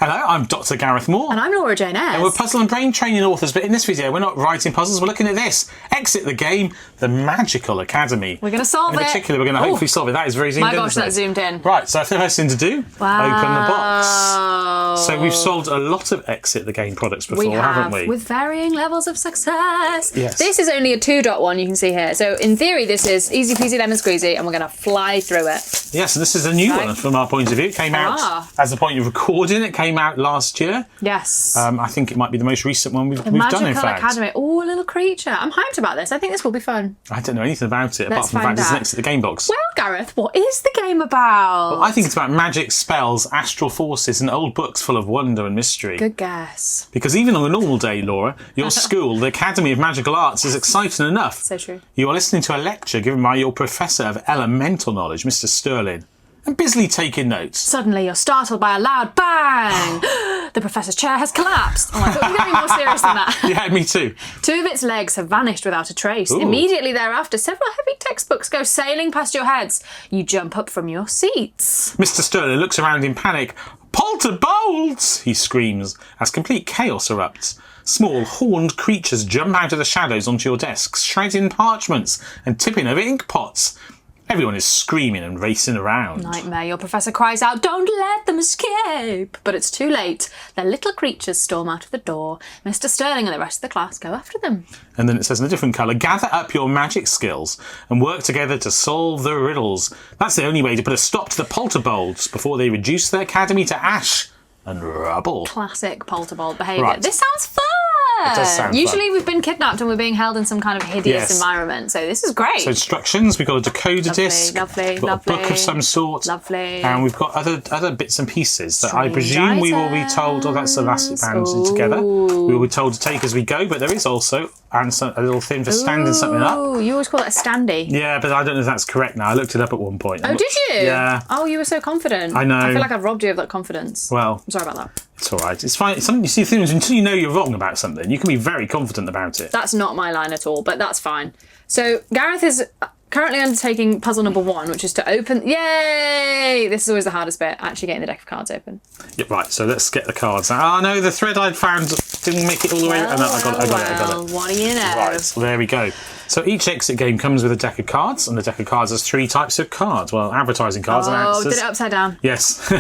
Hello, I'm Dr Gareth Moore. And I'm Laura Jane Ayres. And we're puzzle and brain training authors, but in this video we're not writing puzzles, we're looking at this. Exit the game, the Magical Academy. We're going to solve it. In particular, we're going to hopefully solve it. That is very zoomed in. My gosh, that's zoomed in. Right, so the first thing to do, open the box. So we've Oh. solved a lot of Exit the Game products before, haven't we? With varying levels of success. Yes. This is only a 2.1, you can see here. So in theory, this is easy peasy lemon squeezy, and we're going to fly through it. Yes, and this is a new one from our point of view. It came out, as the point of recording, it came out last year. Yes. I think it might be the most recent one we've done, in fact. Magical Academy. Oh, a little creature. I'm hyped about this. I think this will be fun. I don't know anything about it, apart from the fact find it's out. next to the game box. Well, Gareth, what is the game about? Well, I think it's about magic, spells, astral forces, and old books full of wonder and mystery. Good guess. Because even on a normal day, Laura, your school, the Academy of Magical Arts, is exciting enough. So true. You are listening to a lecture given by your Professor of Elemental Knowledge, Mr. Sterling, and busily taking notes. Suddenly, you're startled by a loud bang. The professor's chair has collapsed. Oh, I thought you were going to be more serious than that. Yeah, me too. Two of its legs have vanished without a trace. Ooh. Immediately thereafter, several heavy textbooks go sailing past your heads. You jump up from your seats. Mr. Sterling looks around in panic. Polterbolts! He screams as complete chaos erupts. Small, horned creatures jump out of the shadows onto your desks, shredding parchments and tipping over ink pots. Everyone is screaming and racing around. Nightmare, your professor cries out, "Don't let them escape!" But it's too late. Their little creatures storm out of the door. Mr. Sterling and the rest of the class go after them. And then it says in a different colour, gather up your magic skills and work together to solve the riddles. That's the only way to put a stop to the polterbolts before they reduce the academy to ash and rubble. Classic polterbolt behaviour. Right. This sounds fun! It does sound Usually fun. we've been kidnapped and we're being held in some kind of hideous Yes. environment, so this is great. So instructions, we've got a decoder disc, lovely, we've got a book of some sort, Lovely. and we've got other bits and pieces that I presume we will be told, that's elastic bands together, we will be told to take as we go, but there is also a little thing for standing something up. Oh, you always call it a standy. Yeah, but I don't know if that's correct now. I looked it up at one point. Oh, did you? Yeah. Oh, you were so confident. I know. I feel like I've robbed you of that confidence. Well, I'm sorry about that. it's all right. It's fine. You see, things until you know you're wrong about something, you can be very confident about it. That's not my line at all, but that's fine. So Gareth is currently undertaking puzzle number 1, which is to open... Yay! This is always the hardest bit, actually getting the deck of cards open. Yeah, right, so let's get the cards out. Oh no, the thread I'd found didn't make it all the way. Oh, no, I got it. What do you know? Right, so there we go. So each exit game comes with a deck of cards, and the deck of cards has 3 types of cards. Well, advertising cards and Oh, answers. did it upside down. Yes.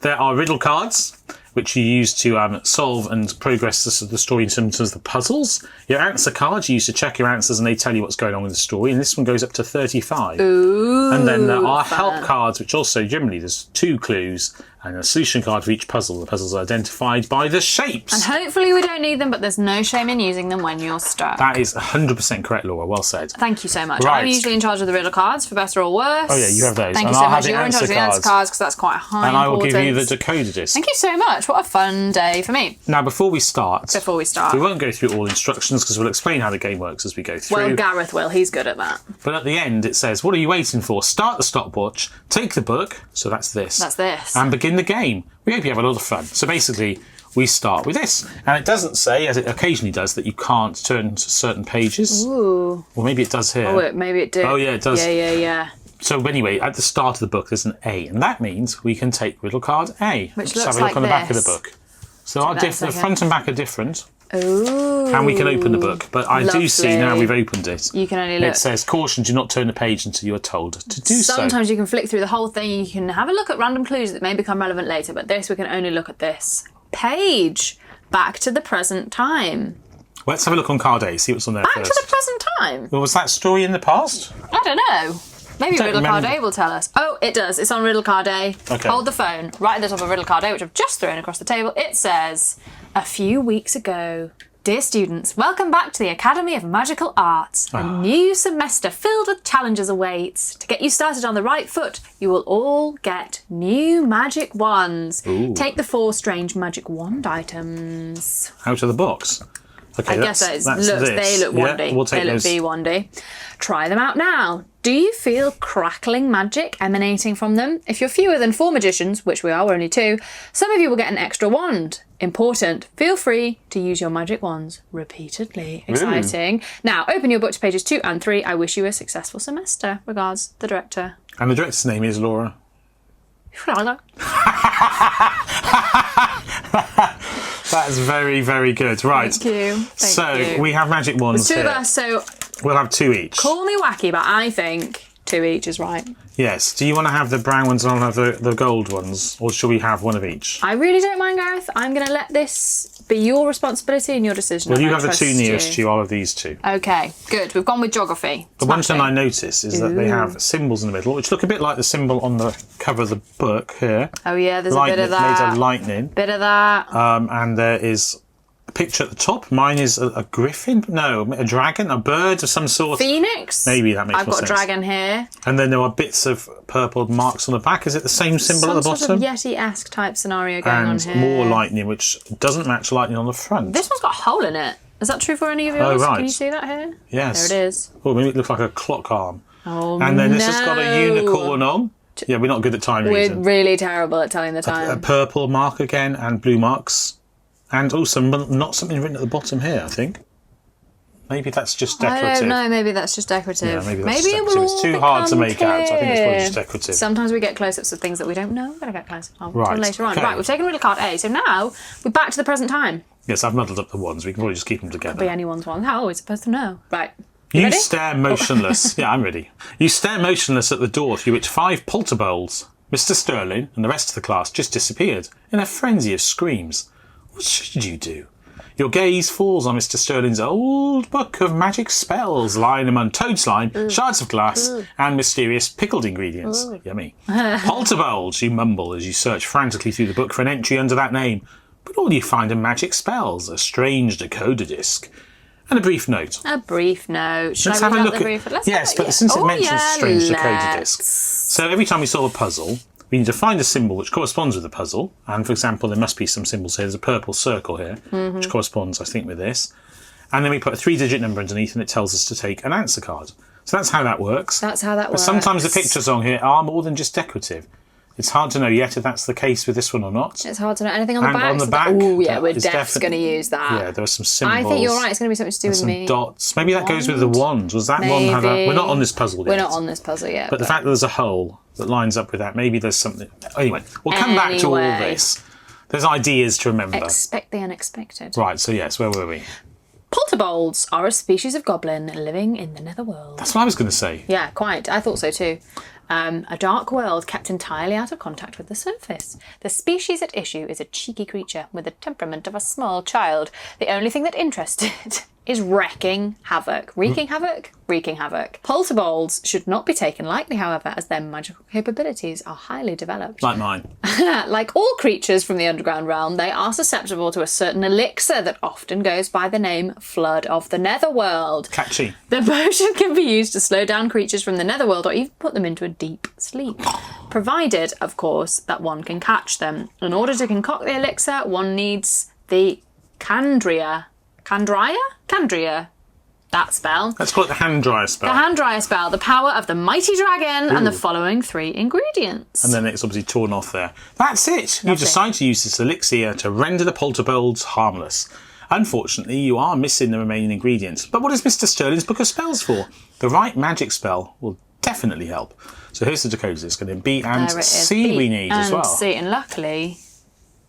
There are riddle cards, which you use to solve and progress the story in terms of the puzzles. Your answer cards you use to check your answers and they tell you what's going on with the story, and this one goes up to 35. Ooh, and then there are fun. help cards, which also generally there's 2 clues and a solution card for each puzzle. The puzzles are identified by the shapes. And hopefully we don't need them, but there's no shame in using them when you're stuck. That is 100% correct, Laura. Well said. Thank you so much. Right. I'm usually in charge of the riddle cards, for better or worse. Oh yeah, you have those. Thank And you so I'll have much. the You're in charge of the answer answer cards because that's quite high And I will give you the importance. decoder disc. Thank you so much. What a fun day for me. Now, before we start, we won't go through all instructions because we'll explain how the game works as we go through. Well, Gareth will. He's good at that. But at the end, it says, what are you waiting for? Start the stopwatch, take the book, so that's this. That's this. And begin the game. We hope you have a lot of fun. So basically, we start with this. And it doesn't say, as it occasionally does, that you can't turn to certain pages. Ooh. Or maybe it does here. Oh, maybe it did. Oh, yeah, it does. Yeah. So anyway, at the start of the book, there's an A. And that means we can take riddle card A. Which Let's looks have a look like on the back of this. the book. So the front and back are different. Ooh. And we can open the book. But I do see now Lovely. we've opened it. You can only look. It says, caution, do not turn the page until you are told to do so. Sometimes you can flick through the whole thing. You can have a look at random clues that may become relevant later, but this, we can only look at this page. Back to the present time. Let's have a look on card A, see what's on there Back first. to the present time? Well, was that story in the past? I don't know. Maybe don't Riddle Card remember. A will tell us. Oh, it does. It's on Riddle Card A. Okay. Hold the phone. Right at the top of Riddle Card A, which I've just thrown across the table, it says, a few weeks ago. Dear students, welcome back to the Academy of Magical Arts. A new semester filled with challenges awaits. To get you started on the right foot, you will all get new magic wands. Ooh. Take the 4 strange magic wand items. Out of the box. Okay, I guess they look wandy. Yeah, we'll take they look those. wandy. Try them out now. Do you feel crackling magic emanating from them? If you're fewer than 4 magicians, which we are, we're only 2, some of you will get an extra wand. Important, feel free to use your magic wands repeatedly. Exciting. Now, open your book to pages 2 and 3. I wish you a successful semester. Regards, the director. And the director's name is Laura. That That's very, very good. Right. Thank you. Thank you. We have magic wands There's two here. of us, so We'll have 2 each. call me wacky, but I think 2 each is right. Yes. Do you want to have the brown ones and I'll have the gold ones? Or shall we have one of each? I really don't mind, Gareth. I'm going to let this be your responsibility and your decision. Well, you have the 2 nearest to you. I'll have these 2. Okay, good. We've gone with geography. The one thing I notice is that they have symbols in the middle, which look a bit like the symbol on the cover of the book here. Oh yeah, there's a bit of that. Made of lightning. Bit of that. And there is a picture at the top. Mine is a griffin? No, a dragon? A bird of some sort? Phoenix? Maybe that makes more I've got sense. a dragon here. And then there are bits of purple marks on the back. Is it the same symbol at the Some bottom? sort of Yeti-esque type scenario going on And here. more lightning, which doesn't match lightning on the front. This one's got a hole in it. Is that true for any of yours? Oh, right. Can you see that here? Yes. There it is. Oh, maybe it looks like a clock arm. Oh, And then this has got a unicorn on. Yeah, we're not good at time We're reading. really terrible at telling the A time. purple mark again, and blue marks. And also not something written at the bottom here, I think. Maybe that's just decorative. I don't know, maybe that's just decorative. Yeah, maybe that's it will decorative. It's all too hard to become make out. I think it's probably just clear. decorative. Sometimes we get close-ups of things that we don't know. We're going to get close-ups of Right, until later on. okay. Right, we've taken riddle card A, so now we're back to the present time. Yes, I've muddled up the ones. We can probably just keep them together. Be anyone's one. How are we supposed to know? Right. You ready? stare motionless. Yeah, I'm ready. You stare motionless at the door through which 5 polterbolts, Mr. Sterling and the rest of the class just disappeared in a frenzy of screams. What should you do? Your gaze falls on Mr. Sterling's old book of magic spells lying among toadslime, shards of glass, and mysterious pickled ingredients. Yummy. Polterbolts, you mumble as you search frantically through the book for an entry under that name. But all you find are magic spells, a strange decoder disc, and a brief note. A brief note. Should Let's I have read a out look the brief? Let's yes, have but yeah. since it Oh, mentions yeah, strange decoder let's. disc. So every time we solve a puzzle, we need to find a symbol which corresponds with the puzzle. And for example, there must be some symbols here. There's a purple circle here, which corresponds, I think, with this. And then we put a 3-digit number underneath and it tells us to take an answer card. So that's how that works. That's how that But works. sometimes the pictures on here are more than just decorative. It's hard to know yet if that's the case with this one or not. It's hard to know. Anything on the And back? on the back, Oh, yeah, that we're is definitely going to use that. Yeah, there are some symbols. I think you're right. It's going to be something to do with Some me. dots. Maybe that goes with the wand. Was that one have a... Maybe. We're not on this puzzle yet. We're not on this puzzle yet. But the fact that there's a hole that lines up with that, maybe there's something... Anyway, we'll come back to all Anyway. this. There's ideas to remember. Expect the unexpected. Right, so yes, where were we? Polterbolts are a species of goblin living in the netherworld. That's what I was going to say. Yeah, quite. I thought so too. A dark world kept entirely out of contact with the surface. The species at issue is a cheeky creature with the temperament of a small child. The only thing that interests it is wreaking havoc. Wreaking havoc? Wreaking havoc. Polterbolts should not be taken lightly, however, as their magical capabilities are highly developed. Like mine. Like all creatures from the underground realm, they are susceptible to a certain elixir that often goes by the name Flood of the Netherworld. Catchy. The potion can be used to slow down creatures from the netherworld or even put them into a deep sleep. Provided, of course, that one can catch them. In order to concoct the elixir, one needs the Candria. Candria? That spell. Let's call it the hand dryer spell. The hand dryer spell, the power of the mighty dragon, and the following 3 ingredients. And then it's obviously torn off there. That's it. You decide to use this elixir to render the polterbolts harmless. Unfortunately, you are missing the remaining ingredients. But what is Mr. Sterling's book of spells for? The right magic spell will definitely help. So here's the decoders. It's going to B and There it is. C B we need as well. and C, and luckily,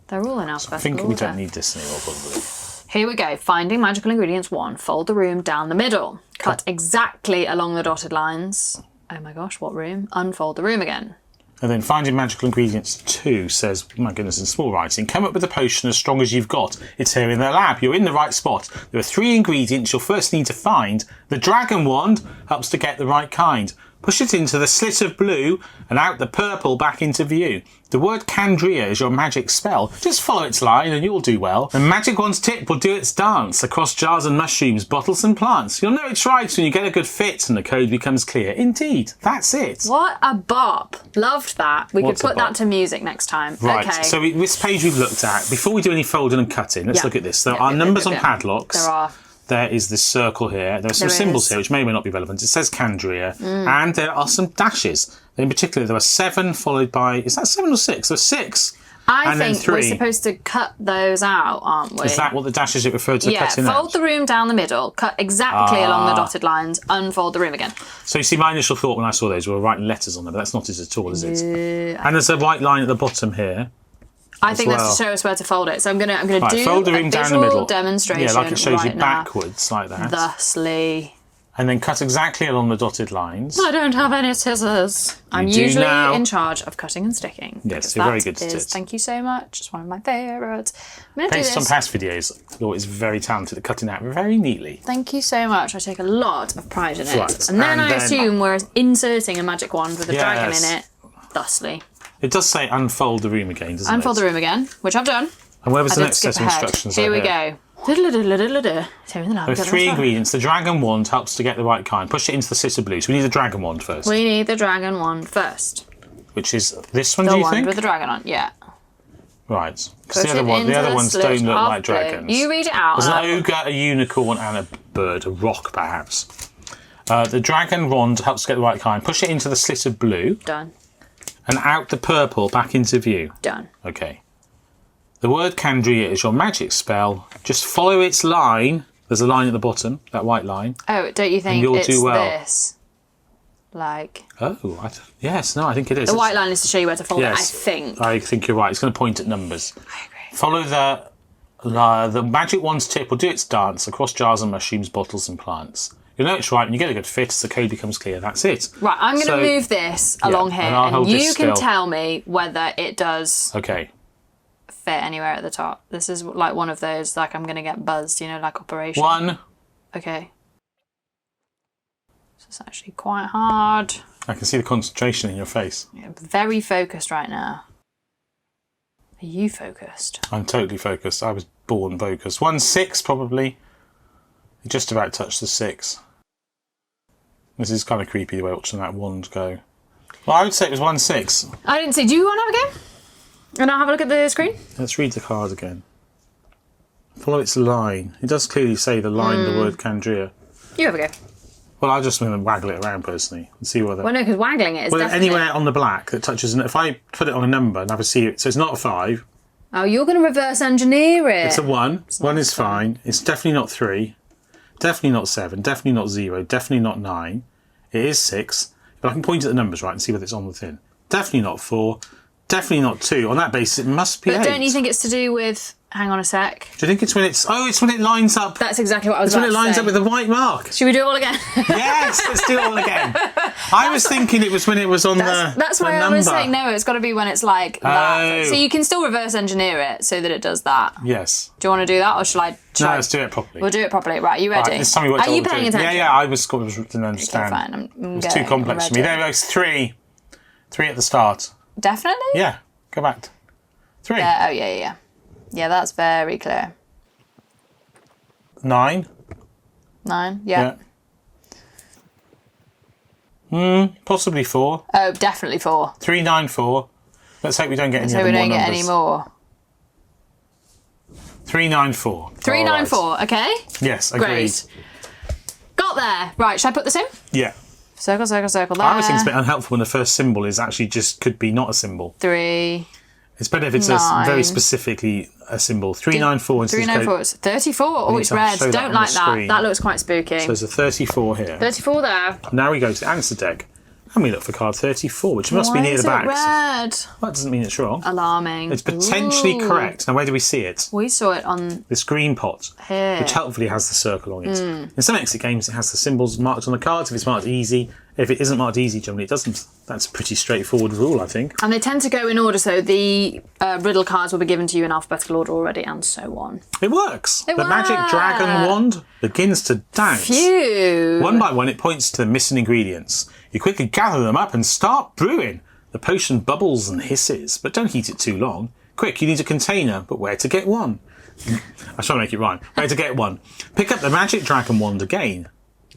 they're all in I alphabetical think we order. don't need this anymore, probably. Here we go. Finding magical ingredients 1. Fold the room down the middle. Cut exactly along the dotted lines. Oh my gosh, what room? Unfold the room again. And then finding magical ingredients 2 says, oh my goodness, in small writing, come up with a potion as strong as you've got. It's here in the lab. You're in the right spot. There are 3 ingredients you'll first need to find. The dragon wand helps to get the right kind. Push it into the slit of blue and out the purple back into view. The word Candria is your magic spell. Just follow its line and you'll do well. The magic wand's tip will do its dance across jars and mushrooms, bottles and plants. You'll know it's right when you get a good fit and the code becomes clear. Indeed, that's it. What a bop. Loved that. We What's could a put bop? that to music next time. Right, Okay. so this page we've looked at, before we do any folding and cutting, let's Yeah. look at this. There Yeah, are yeah, numbers yeah, on yeah. padlocks. There are. There is this circle here. There are some There symbols is. here which may or may not be relevant. It says Candria, and there are some dashes. In particular, there are 7 followed by... Is that 7 or 6? There's 6. I and then think we're 3. supposed to cut those out, aren't we? Is that what the dashes it referred to Yeah, cutting fold out? the room down the middle, cut exactly along the dotted lines, unfold the room again. So you see, my initial thought when I saw those were writing letters on them, but that's not it at all, is it? And there's a white line at the bottom here. I think that's to show us where to fold it. So I'm gonna do fold the ring a down the visual middle. demonstration. Yeah, like it shows right you backwards like that. Thusly. And then cut exactly along the dotted lines. I don't have any scissors. I'm usually in charge of cutting and sticking. Yes, you're very good at it. Thank you so much. It's one of my favourites. Based on past videos, Laura is very talented at cutting out very neatly. Thank you so much. I take a lot of pride in it. Right. And then I assume we're inserting a magic wand with a dragon in it, thusly. It does say unfold the room again, doesn't it? Unfold the room again, which I've done. And where was the next set of instructions? Here we go. There are 3 ingredients. The dragon wand helps to get the right kind. Push it into the slit of blue. So we need the dragon wand first. We need the dragon wand first. Which is this one, do you think? The wand with the dragon on, yeah. Right. Because the other ones don't look like dragons. You read it out. There's an ogre, a unicorn, and a bird, a rock perhaps. The dragon wand helps to get the right kind. Push it into the slit of blue. Done. And out the purple back into view. Done. Okay. The word Candria is your magic spell. Just follow its line. There's a line at the bottom, that white line. Oh, don't you think you'll it's do well. this? Like... Oh, yes, no, I think it is. The white line is to show you where to fold it, I think. I think you're right. It's going to point at numbers. I agree. Follow the magic wand's tip will do its dance across jars and mushrooms, bottles and plants. You'll know it's right when you get a good fit as the code becomes clear. That's it. Right, I'm going to move this along here and you can tell me whether it does... Okay. Fit anywhere at the top. This is like one of those, like I'm gonna get buzzed, you know, like Operation. 1. Okay. This is actually quite hard. I can see the concentration in your face. Yeah, I'm very focused right now. Are you focused? I'm totally focused. I was born focused. 1, 6 probably. You just about touched the 6. This is kind of creepy the way watching that wand go. Well, I would say it was 1, 6. I didn't see. Do you want to have a go? And I'll have a look at the screen? Let's read the card again. Follow its line. It does clearly say the line, the word Candria. You have a go. Well, I'm just going to waggle it around personally and see whether... Well, no, because waggling it is definitely... anywhere on the black that touches... If I put it on a number and have a see... So it's not a 5. Oh, you're going to reverse engineer it. It's a 1. 1 is fine. It's definitely not 3. Definitely not 7. Definitely not 0. Definitely not 9. It is 6. But I can point at the numbers, right, and see whether it's on the tin. Definitely not 4. Definitely not 2. On that basis, it must be 8. But don't you think it's to do with... Hang on a sec. Do you think it's when it's... Oh, it's when it lines up... That's exactly what I was about to say. It's when it lines up with the white mark. Should we do it all again? Yes, let's do it all again. I was thinking it was when it was on That's why I was saying, no, it's got to be when it's like that. So you can still reverse engineer it so that it does that. Yes. Do you want to do that or shall I... No, let's do it properly. We'll do it properly. Right, are you ready? Right, this time you Are you paying attention? Yeah, I didn't understand. Okay, fine. It was too complex for me. There we go, it's 3. 3 at the start. Definitely? Yeah, go back. 3. Yeah. Yeah, that's very clear. 9. 9, yeah. Possibly 4. Oh, definitely 4. 3, 9, 4. Let's hope we don't get any other more numbers. So we don't get any more. 3, 9, 4. 3, 9, 4, okay? Yes, agreed. Great. Got there. Right, should I put this in? Yeah. Circle, circle, circle there. I always think it's a bit unhelpful when the first symbol is actually just could be not a symbol. 3. It's better if it's very specifically a symbol. 3, 9, 4. 3, 9, 4. It's 34. Oh, it's red. Don't like that. That looks quite spooky. So there's a 34 here. 34 there. Now we go to the answer deck. And we look for card 34, which must be near the back. Why is it red? Well, that doesn't mean it's wrong. Alarming. It's potentially correct. Now, where do we see it? We saw it on... this green pot, here. which helpfully has the circle on it. In some exit games, it has the symbols marked on the cards. If it's marked easy. If it isn't marked easy, generally it doesn't. That's a pretty straightforward rule, I think. And they tend to go in order, so the riddle cards will be given to you in alphabetical order already, and so on. It works. The magic dragon wand begins to dance. Phew. One by one, it points to the missing ingredients. You quickly gather them up and start brewing. The potion bubbles and hisses, but don't heat it too long. Quick, you need a container, but where to get one? I try to make it rhyme. Where to get one? Pick up the magic dragon wand again.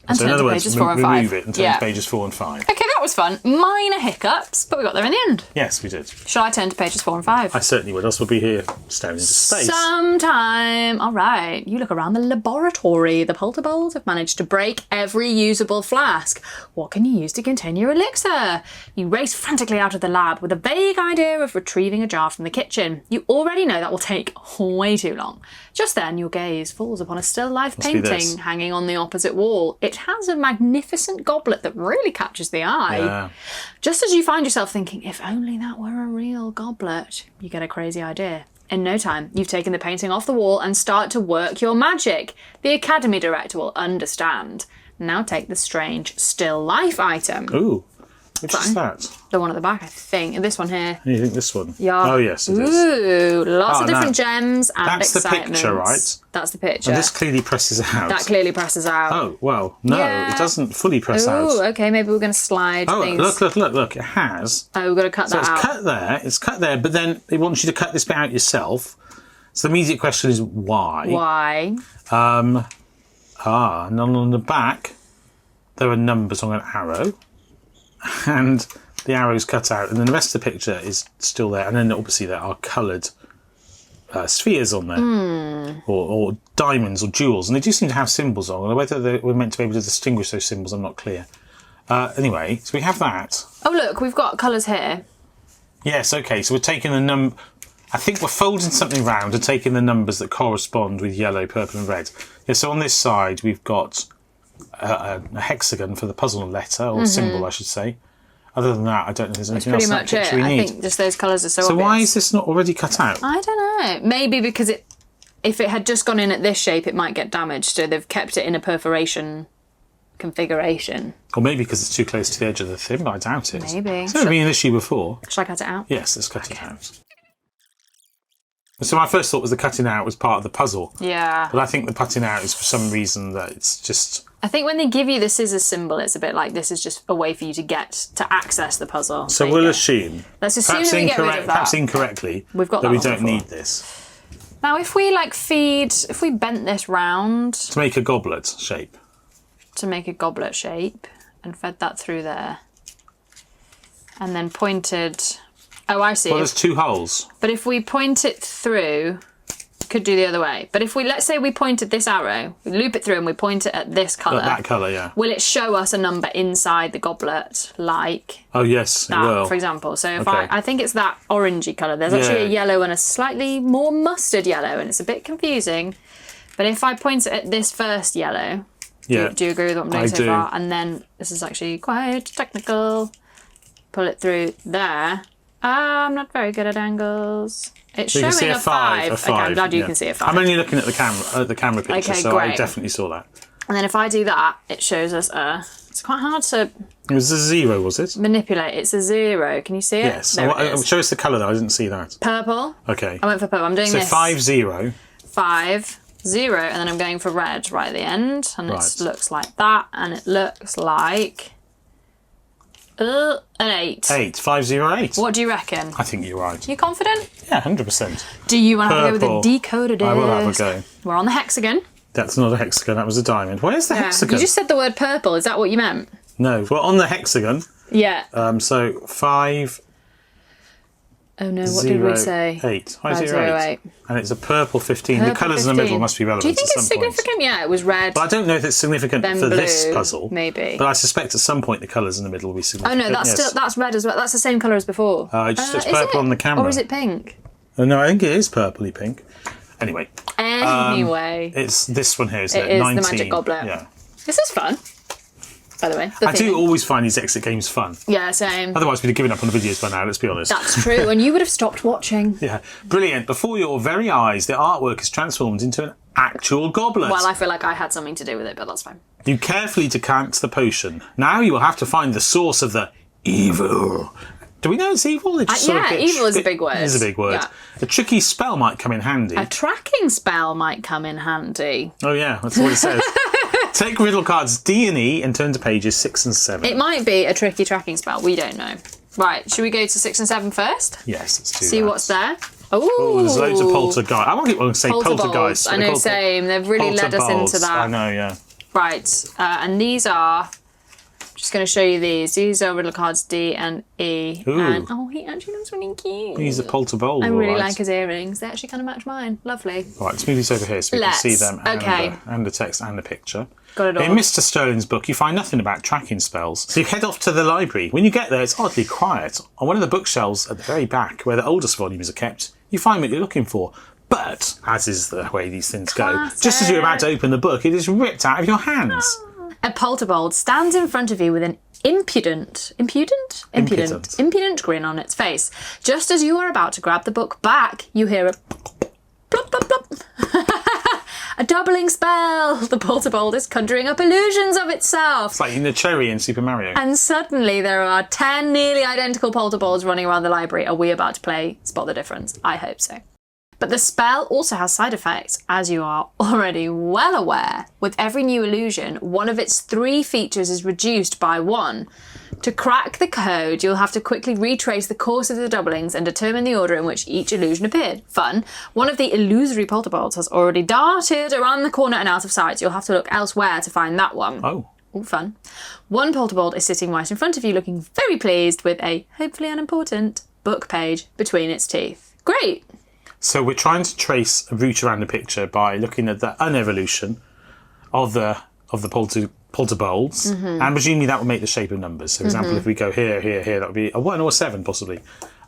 And so in other words, pages 4 and 5. Remove it and turn to pages 4 and 5. Okay, that was fun. Minor hiccups, but we got there in the end. Yes, we did. Shall I turn to pages 4 and 5? I certainly would, else we'll be here staring into space. Sometime. All right, you look around the laboratory. The Polterbolts have managed to break every usable flask. What can you use to contain your elixir? You race frantically out of the lab with a vague idea of retrieving a jar from the kitchen. You already know that will take way too long. Just then, your gaze falls upon a still life painting hanging on the opposite wall. It has a magnificent goblet that really catches the eye. why. Yeah. Just as you find yourself thinking, if only that were a real goblet, you get a crazy idea. In no time, you've taken the painting off the wall and start to work your magic. The Academy director will understand. Now take the strange still life item. Ooh, which is that? The one at the back, I think. This one here. You think this one? Yeah. Oh, yes, it is. Ooh, lots of different no. gems and That's the excitements. picture, right? That's the picture. And this clearly presses out. That clearly presses out. Oh, well, no, Yeah. it doesn't fully press out. Oh, okay, maybe we're going to slide Oh, things. look, it has. Oh, we've got to cut So that out. it's cut there, but then it wants you to cut this bit out yourself. So the immediate question is why? Why? And on the back, there are numbers on an arrow, and the arrow's cut out, and then the rest of the picture is still there, and then obviously there are coloured spheres on there, or diamonds or jewels, and they do seem to have symbols on. Whether we're meant to be able to distinguish those symbols, I'm not clear. Anyway, so we have that. Oh, look, we've got colours here. Yes, okay, so we're taking the number. I think we're folding something round and taking the numbers that correspond with yellow, purple and red. Yeah, so on this side we've got a hexagon for the puzzle letter, or symbol I should say. Other than that, I don't know if there's anything else in that picture we need. I think just those colours are so So obvious. why is this not already cut out? I don't know. Maybe because if it had just gone in at this shape, it might get damaged, so they've kept it in a perforation configuration. Or maybe because it's too close to the edge of the thing, but I doubt it. Maybe. It's never been an issue before. Shall I cut it out? Yes, let's cut it out. So my first thought was the cutting out was part of the puzzle. Yeah. But I think the cutting out is for some reason that it's just... I think when they give you the scissors symbol, it's a bit like this is just a way for you to get to access the puzzle. So we'll assume, Let's assume that we get rid of that. perhaps incorrectly, We've got that that we one don't before. need this. Now, if we bent this round To make a goblet shape. to make a goblet shape and fed that through there, and then pointed. Oh, I see. Well, there's two holes. But if we point it through, could do the other way. But if let's say we pointed this arrow, we loop it through and we point it at this colour. That colour, yeah. Will it show us a number inside the goblet, like Oh, yes, that, it will. for example? So if Okay. I think it's that orangey colour. There's actually a yellow and a slightly more mustard yellow, and it's a bit confusing. But if I point it at this first yellow, Yeah. do you agree with what I'm doing I so do. far? And then this is actually quite technical. Pull it through there. I'm not very good at angles. It's So you showing can see a five. Okay, I'm glad you can see a 5. I'm only looking at the camera picture, Okay, so I great. definitely saw that. And then if I do that, it shows us it's quite hard to It was a 0, was it? manipulate. It's a 0. Can you see it? Yes. There it is. Show us the colour though, I didn't see that. Purple. Okay. I went for purple. I'm doing So this. 5, 0. 5, 0, and then I'm going for red right at the end, and Right. it looks like that, and it looks like an 8. 8. 5, 0, 8. What do you reckon? I think you're right. You confident? Yeah, 100%. Do you want to have a go Purple. with the decoded I will have a go. We're on the hexagon. That's not a hexagon, that was a diamond. Where's the hexagon? You just said the word purple. Is that what you meant? No, we're on the hexagon. Yeah. So 5, Oh no, what 0, did we say? 8. 5, 5, 0, 0, 8. 8. And it's a purple 15. the Purple colours in the middle 15. must be relevant Do you think at it's some point. significant? Yeah, it was red. But I don't know if it's significant Then for this blue, puzzle. maybe. But I suspect at some point the colours in the middle will be Oh significant. no, that's red as well. That's the same colour as before. It's Is purple it? on the camera. Or is it pink? Oh, no, I think it is purpley pink. Anyway, Anyway, it's this one here, isn't it it? is 19. the magic goblet. Yeah. This is fun. By the way, I do always find these exit games fun. Yeah, same. Otherwise, we'd have given up on the videos by now, let's be honest. That's true, and you would have stopped watching. Yeah. Brilliant. Before your very eyes, the artwork is transformed into an actual goblet. Well, I feel like I had something to do with it, but that's fine. You carefully decant the potion. Now you will have to find the source of the evil. Do we know it's evil? It's just sort of yeah, a bit- evil is a big word. It is a big word. Yeah. A tricky spell might come in handy. A tracking spell might come in handy. Oh yeah, that's what it says. Take riddle cards D and E and turn to pages 6 and 7. It might be a tricky tracking spell. We don't know. Right, should we go to 6 and 7 first? Yes, let's do See that. what's there. Oh, there's loads of poltergeist. I want to say poltergeist. I know, same. They've really led us into that. I know, yeah. Right, and these are. Just going to show you these. These are riddle cards D and E. Ooh. And he actually looks really cute. These are poltergeist. I really like his earrings. They actually kind of match mine. Lovely. Right, let's move these over here so we can Let's. see them and, Okay. and the text and the picture. Got it all. In Mr. Sterling's book, you find nothing about tracking spells. So you head off to the library. When you get there, it's oddly quiet. On one of the bookshelves at the very back, where the oldest volumes are kept, you find what you're looking for. But, as is the way these things go, just as you're about to open the book, it is ripped out of your hands. A polterbolt stands in front of you with an impudent grin on its face. Just as you are about to grab the book back, you hear a plop, plop, plop. A doubling spell! The polterbolt is conjuring up illusions of itself. It's like the cherry in Super Mario. And suddenly there are 10 nearly identical polterbolts running around the library. Are we about to play Spot the Difference? I hope so. But the spell also has side effects, as you are already well aware. With every new illusion, one of its 3 features is reduced by 1. To crack the code, you'll have to quickly retrace the course of the doublings and determine the order in which each illusion appeared. Fun. One of the illusory polterbolts has already darted around the corner and out of sight. You'll have to look elsewhere to find that one. Oh. Ooh, fun. One polterbolt is sitting right in front of you, looking very pleased with a, hopefully unimportant, book page between its teeth. Great! So we're trying to trace a route around the picture by looking at the unevolution of the polterbolts, and presumably that will make the shape of numbers. So, for example, if we go here, that would be a 1 or a 7, possibly.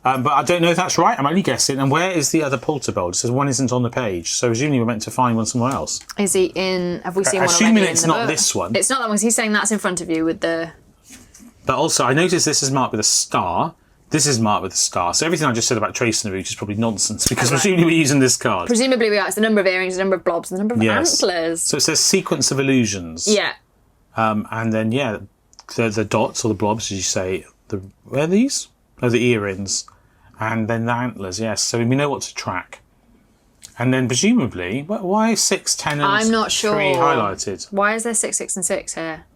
But I don't know if that's right. I'm only guessing. And where is the other polterbolt? It says one isn't on the page. So, presumably we're meant to find one somewhere else. Is he in... Have we seen one Assuming already it's in the not book? this one. It's not that one, 'cause he's saying that's in front of you with the... But also, I noticed this is marked with a star. This is marked with a star. So everything I just said about tracing the route is probably nonsense, because presumably we're using this card. Presumably we are. It's the number of earrings, the number of blobs, the number of antlers. So it says sequence of illusions. Yeah. And then, the dots or the blobs, as you say, where are these? Oh, the earrings. And then the antlers, yes. So we know what to track. And then presumably, why 6, 10 and I'm not sure. 3 highlighted? Why is there 6, 6 and 6 here?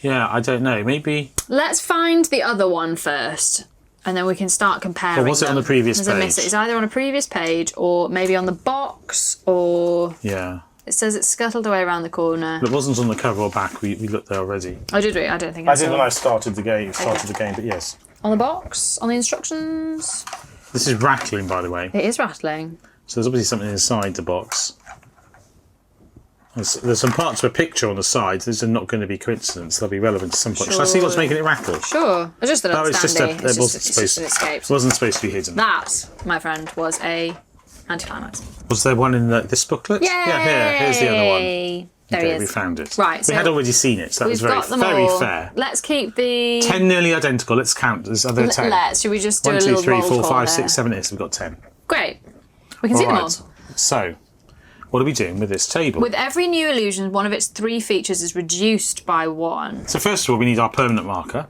Yeah, I don't know. Maybe... Let's find the other one first, and then we can start comparing. Or was it on the previous page? It's either on a previous page, or maybe on the box, or... Yeah. It says it's scuttled away around the corner. It wasn't on the cover or back. We looked there already. Oh, did we? I don't think I did when I started the game, but yes. On the box? On the instructions? This is rattling, by the way. It is rattling. So there's obviously something inside the box. There's some parts of a picture on the side. These are not going to be coincidence. They'll be relevant at some point. Shall I see what's making it rattle? Sure. It's just an understanding. It wasn't supposed to be hidden. That, my friend, was a anticlimax. Was there one in this booklet? Yay! Yeah, here's the other one. There he is. We found it. Right. We had already seen it, so that was very fair. Let's keep the... 10 nearly identical. Let's count. There's other 10. Let's. Should we just do 1, a 2, little 3, roll 4, call 5, there? 6, 7, 8. So we've got 10. Great. We can see them all. So, what are we doing with this table? With every new illusion, one of its 3 features is reduced by 1. So first of all, we need our permanent marker.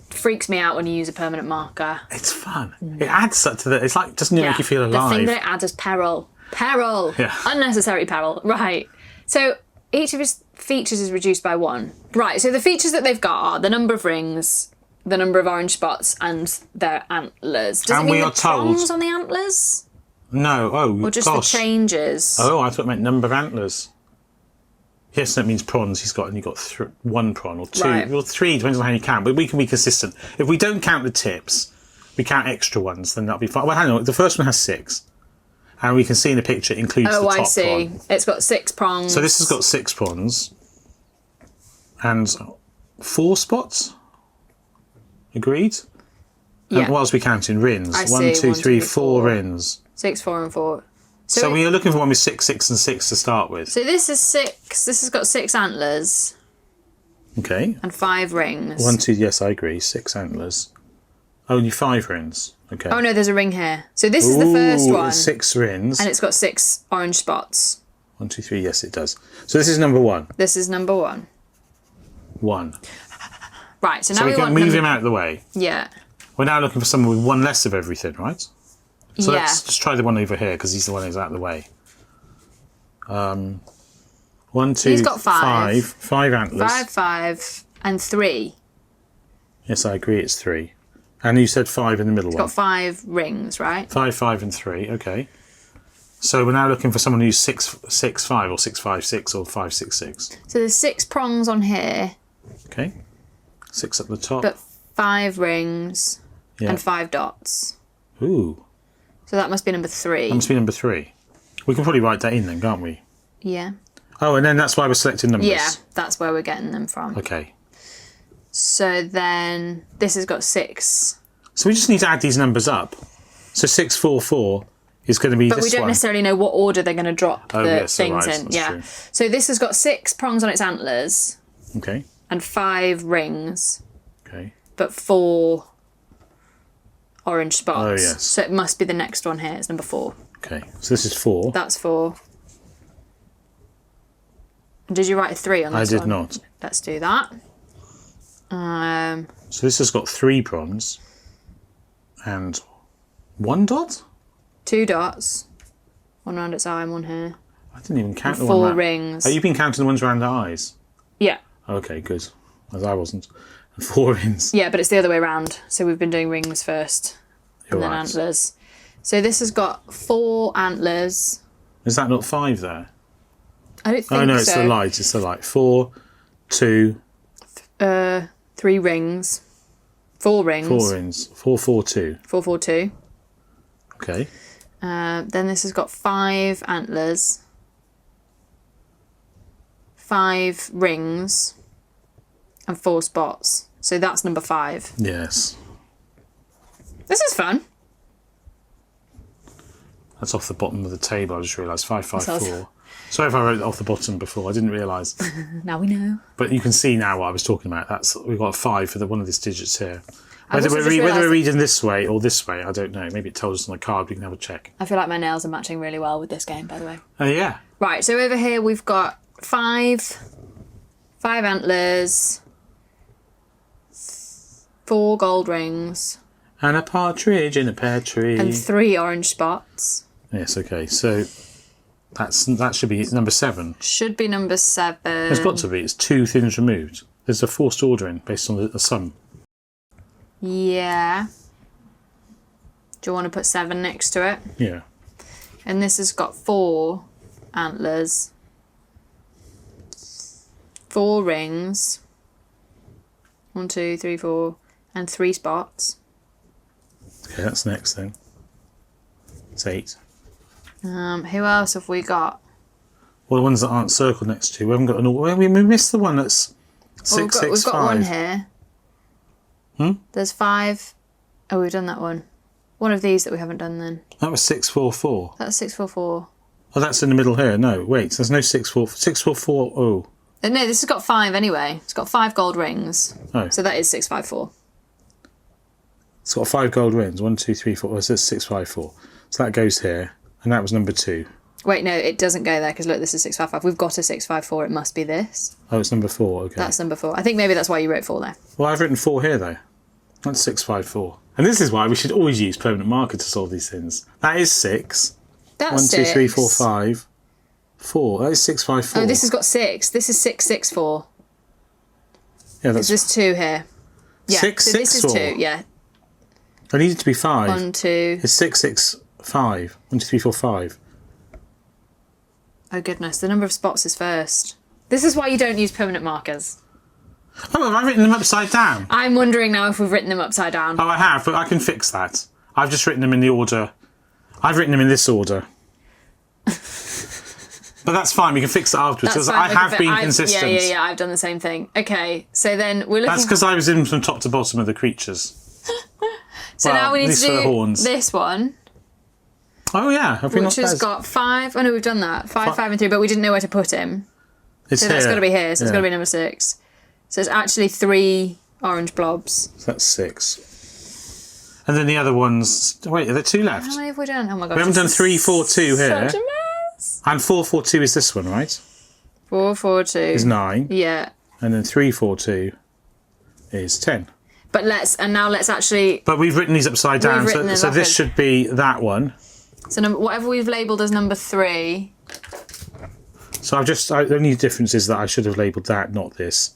Freaks me out when you use a permanent marker. It's fun. It adds that to the... It's like, doesn't it make you feel alive? The thing that it adds is peril. Peril. Yeah. Unnecessary peril. Right. So each of his features is reduced by 1. Right, so the features that they've got are the number of rings, the number of orange spots, and their antlers. Does it mean the prongs on the antlers? No. Oh, or just the changes? Oh, I thought it meant number of antlers. Yes, that means prawns he's got, and you've got 1 prawn or 2. Right. Well, 3, depends on how you count, but we can be consistent. If we don't count the tips, we count extra ones, then that'll be fine. Well, hang on, the first one has 6. And we can see in the picture it includes the top prawn. Oh, I see. It's got 6 prongs. So this has got 6 prawns. And 4 spots? Agreed? Yeah. And what else are we counting? Rins. I see. 1, 2, 3, 4 rins. 6, 4 and 4. So we are looking for one with 6, 6 and 6 to start with. So this is 6. This has got 6 antlers. Okay. And 5 rings. 1, 2, yes, I agree. 6 antlers. Only 5 rins. Okay. Oh no, there's a ring here. So this is the first one. 6 rins. And it's got 6 orange spots. 1, 2, 3, yes it does. So this is number 1. This is number 1. 1. Right, so now So we we can want move him out of the way. Yeah. We're now looking for someone with 1 less of everything, right? So Yeah. let's just try the one over here, because he's the one who's out of the way. 1, 2, He's got 5. 5 antlers. 5, 5, and 3. Yes, I agree, it's 3. And you said 5 in the middle one. Got 5 rings, right? 5, 5 and 3, okay. So we're now looking for someone who's 6, 6, 5, or 6, 5, 6, or 5, 6, 6. So there's 6 prongs on here, Okay. 6 at the top. but 5 rings Yeah. and 5 dots. Ooh. So that must be number 3. That must be number 3. We can probably write that in then, can't we? Yeah. Oh, and then that's why we're selecting numbers. Yeah, that's where we're getting them from. Okay. So then this has got 6. So we just need to add these numbers up. So 6, 4, 4 is going to be But this we don't one. necessarily know what order they're going to drop the yes, things right, in. that's Yeah. true. So this has got 6 prongs on its antlers. Okay. and 5 rings, Okay. but 4 orange spots. Oh, yes. So it must be the next one here. It's number 4. Okay, so this is 4. That's 4. And did you write a 3 on this I did one? not. Let's do that. So this has got 3 prongs and 1 dot? 2 dots. One round its eye and one here. I didn't even count And the one 4 round. rings. Oh, you've been counting the ones around the eyes? Yeah. Okay, good. As I wasn't. And 4 rings. Yeah, but it's the other way around. So we've been doing rings first. You're And then right. antlers. So this has got 4 antlers. Is that not 5 there? I don't think so. Oh no, it's the light. It's the light. 4, 2, 3 rings. 4 rings. 4 rings. 4, 4, 2. 4, 4, 2. Okay. Then this has got 5 antlers. 5 rings. And 4 spots. So that's number 5. Yes. This is fun. That's off the bottom of the table. I just realised 5, 5, That's 4. Sorry if I wrote it off the bottom before. I didn't realise. Now we know. But you can see now what I was talking about. That's we've got a 5 for one of these digits here. I've Whether also just we're realised- reading this way or this way, I don't know. Maybe it tells us on the card. We can have a check. I feel like my nails are matching really well with this game, by the way. Oh yeah. Right, so over here we've got 5 antlers, 4 gold rings, And a partridge in a pear tree. and 3 orange spots. Yes. Okay. So that should be number 7. Should be number 7. It's got to be. It's 2 things removed. There's a forced ordering based on the sum. Yeah. Do you want to put 7 next to it? Yeah. And this has got 4 antlers, 4 rings, 1, 2, 3, 4, and 3 spots. Okay. That's next then. It's 8. Who else have we got? Well, the ones that aren't circled next to. We haven't got an. We missed the one that's 6, Well, we've 6, got 5. one here. There's 5. Oh, we've done that one. One of these that we haven't done then. That was 6, 4, 4. That's 6, 4, 4. Oh, that's in the middle here. No, wait. There's no 6, 4, 6, 4, 4. Oh. No, this has got 5 anyway. It's got 5 gold rings. Oh. So that is 6, 5, 4. It's got 5 gold rings. 1, 2, 3, 4. Oh, it says 6, 5, 4. So that goes here, and that was number 2. Wait, no, it doesn't go there because look, this is 6, 5, 5. We've got a 6, 5, 4. It must be this. Oh, it's number 4. Okay. That's number 4. I think maybe that's why you wrote 4 there. Well, I've written 4 here though. That's 6, 5, 4. And this is why we should always use permanent marker to solve these things. That is 6. That's 1, 2, 6. 3, 4, 5. 4. That is 6, 5, 4. Oh, this has got 6. This is 6, 6, 4. Yeah, that's There's 2 here. Yeah, 6, so 6, this 4. is 2. Yeah. I need it to be 5. 1, 2. It's 6, 6, 5. 1, 2, 3, 4, 5. Oh, goodness. The number of spots is first. This is why you don't use permanent markers. Oh, have I written them upside down? I'm wondering now if we've written them upside down. Oh, I have, but I can fix that. I've just written them in the order. I've written them in this order. But that's fine. We can fix it afterwards because I have been consistent. Yeah. I've done the same thing. Okay, so then we're looking. That's because I was in from top to bottom of the creatures. So well, now we at need least to for the do horns. this one, Oh yeah, have we which not? has got 5. Oh no, we've done that. 5, 5, and 3, but we didn't know where to put him. It's So here. that's got to be here. So it's Yeah. got to be number 6. So it's actually 3 orange blobs. So that's 6. And then the other ones. Wait, are there 2 left? How many have we done? Oh my gosh. We haven't done this is 3, 4, 2 here. Such a mess. And 4, 4, 2 is this one, right? 4, 4, 2. Is 9. Yeah. And then 3, 4, 2 is 10. But now let's actually. But we've written these upside down, written so, them so this backwards. should be that one. So whatever we've labelled as number 3. So the only difference is that I should have labelled that, not this.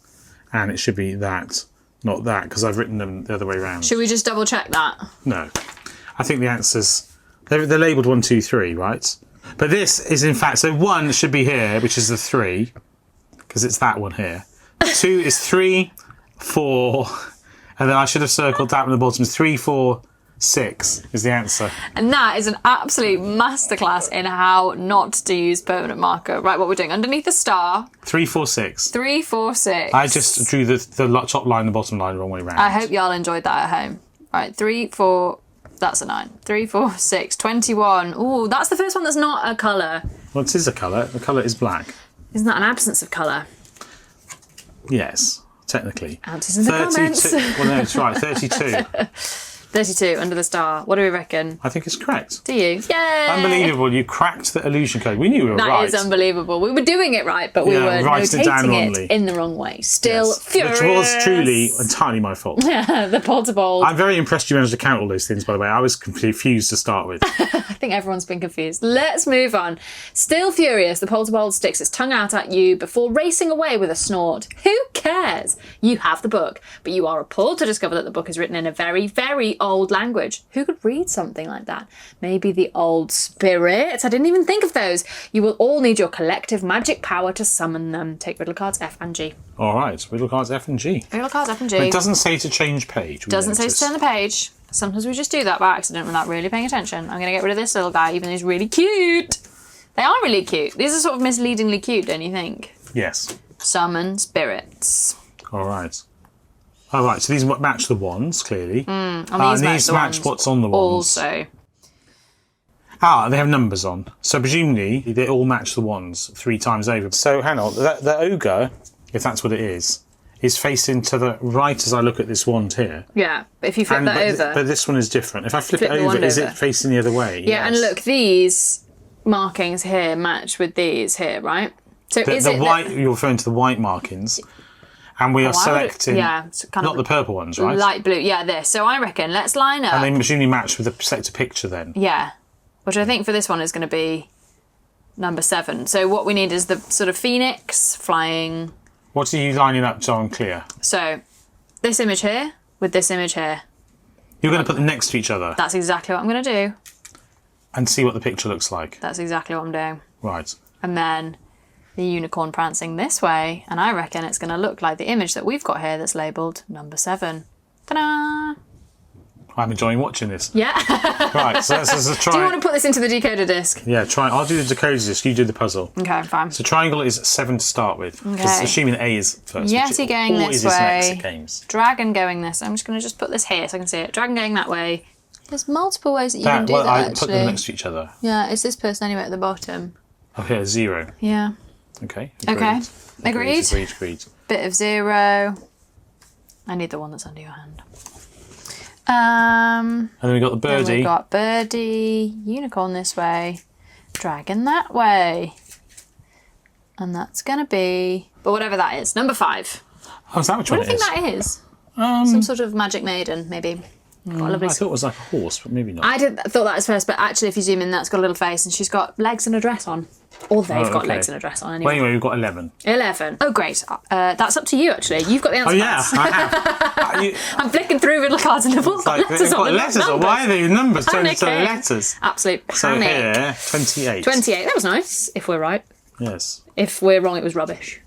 And it should be that, not that, because I've written them the other way around. Should we just double check that? No. I think the answers, they're labelled 1, 2, 3, right? But this is in fact, so 1 should be here, which is the 3, because it's that one here. 2 is 3, 4, and then I should have circled that one at the bottom. 3, 4, 6 is the answer. And that is an absolute masterclass in how not to use permanent marker. Right, what we're doing underneath the star. 3, 4, 6. 3, 4, 6. I just drew the top line and the bottom line the wrong way round. I hope y'all enjoyed that at home. Right, 3, 4. That's a 9. 3, 4, 6. 21. Ooh, that's the first one that's not a colour. Well, it is a colour. The colour is black. Isn't that an absence of colour? Yes. technically. Answers in the comments. Well, no, it's right. 32. 32, under the star. What do we reckon? I think it's correct. Do you? Yay! Unbelievable. You cracked the illusion code. We knew we were right. That is unbelievable. We were doing it right, but we were notating it in the wrong way. Still furious. Which was truly entirely my fault. Yeah, the polterbolt. I'm very impressed you managed to count all those things, by the way. I was confused to start with. I think everyone's been confused. Let's move on. Still furious, the polterbolt sticks its tongue out at you before racing away with a snort. Who cares? You have the book, but you are appalled to discover that the book is written in a very, very old language. Who could read something like that? Maybe the old spirits? I didn't even think of those. You will all need your collective magic power to summon them. Take riddle cards F and G. All right, riddle cards F and G. Riddle cards F and G. But it doesn't say to change page. Doesn't say to turn the page. Sometimes we just do that by accident without really paying attention. I'm going to get rid of this little guy, even though he's really cute. They are really cute. These are sort of misleadingly cute, don't you think? Yes. Summon spirits. All right. All right, so these match the wands, clearly. And these match what's on the wands. Also. They have numbers on. So presumably they all match the wands 3 times over. So hang on, the ogre, if that's what it is facing to the right as I look at this wand here. Yeah, but if you flip that over. But this one is different. If I flip it over, is it facing the other way? Yeah, and look, these markings here match with these here, right? So you're referring to the white markings. And we are selecting, not the purple ones, right? Light blue, yeah, this. So I reckon, let's line up. And they presumably match with the sector picture then. Yeah, which I think for this one is going to be number 7. So what we need is the sort of phoenix flying. What are you lining up so I'm clear? So this image here with this image here. You're going to put them next to each other? That's exactly what I'm going to do. And see what the picture looks like? That's exactly what I'm doing. Right. And then the unicorn prancing this way, and I reckon it's going to look like the image that we've got here that's labelled number 7. Ta-da! I'm enjoying watching this. Yeah. Right, so let's try. Do you want to put this into the decoder disc? Yeah, try. I'll do the decoder disc, you do the puzzle. Okay, fine. So triangle is 7 to start with. Okay. Assuming A is first. Yeti going this way. Games. Dragon going this. I'm just going to just put this here so I can see it. Dragon going that way. There's multiple ways that you can do that, I actually. put them next to each other. Yeah, it's this person anyway at the bottom. Oh, here, 0. Yeah. Okay. Agreed. Agreed. Bit of 0. I need the one that's under your hand. And then we got the birdie. Then we got birdie, unicorn this way, dragon that way. And that's going to be, but whatever that is, number 5. Oh, is that which one it is? What do you think that is? Some sort of magic maiden, maybe. I thought it was like a horse, but maybe not. I thought that was first, but actually if you zoom in, that's got a little face and she's got legs and a dress on. Or they've got legs and a dress on anyway. Well, anyway, we've got 11. 11. Oh, great. That's up to you, actually. You've got the answer. Oh, yeah, I have. I'm flicking through riddle cards and they've all got letters on them. Letters on. Why are they numbers turned into Panicking. letters? Absolute panic. So here, 28. 28. That was nice, if we're right. Yes. If we're wrong, it was rubbish.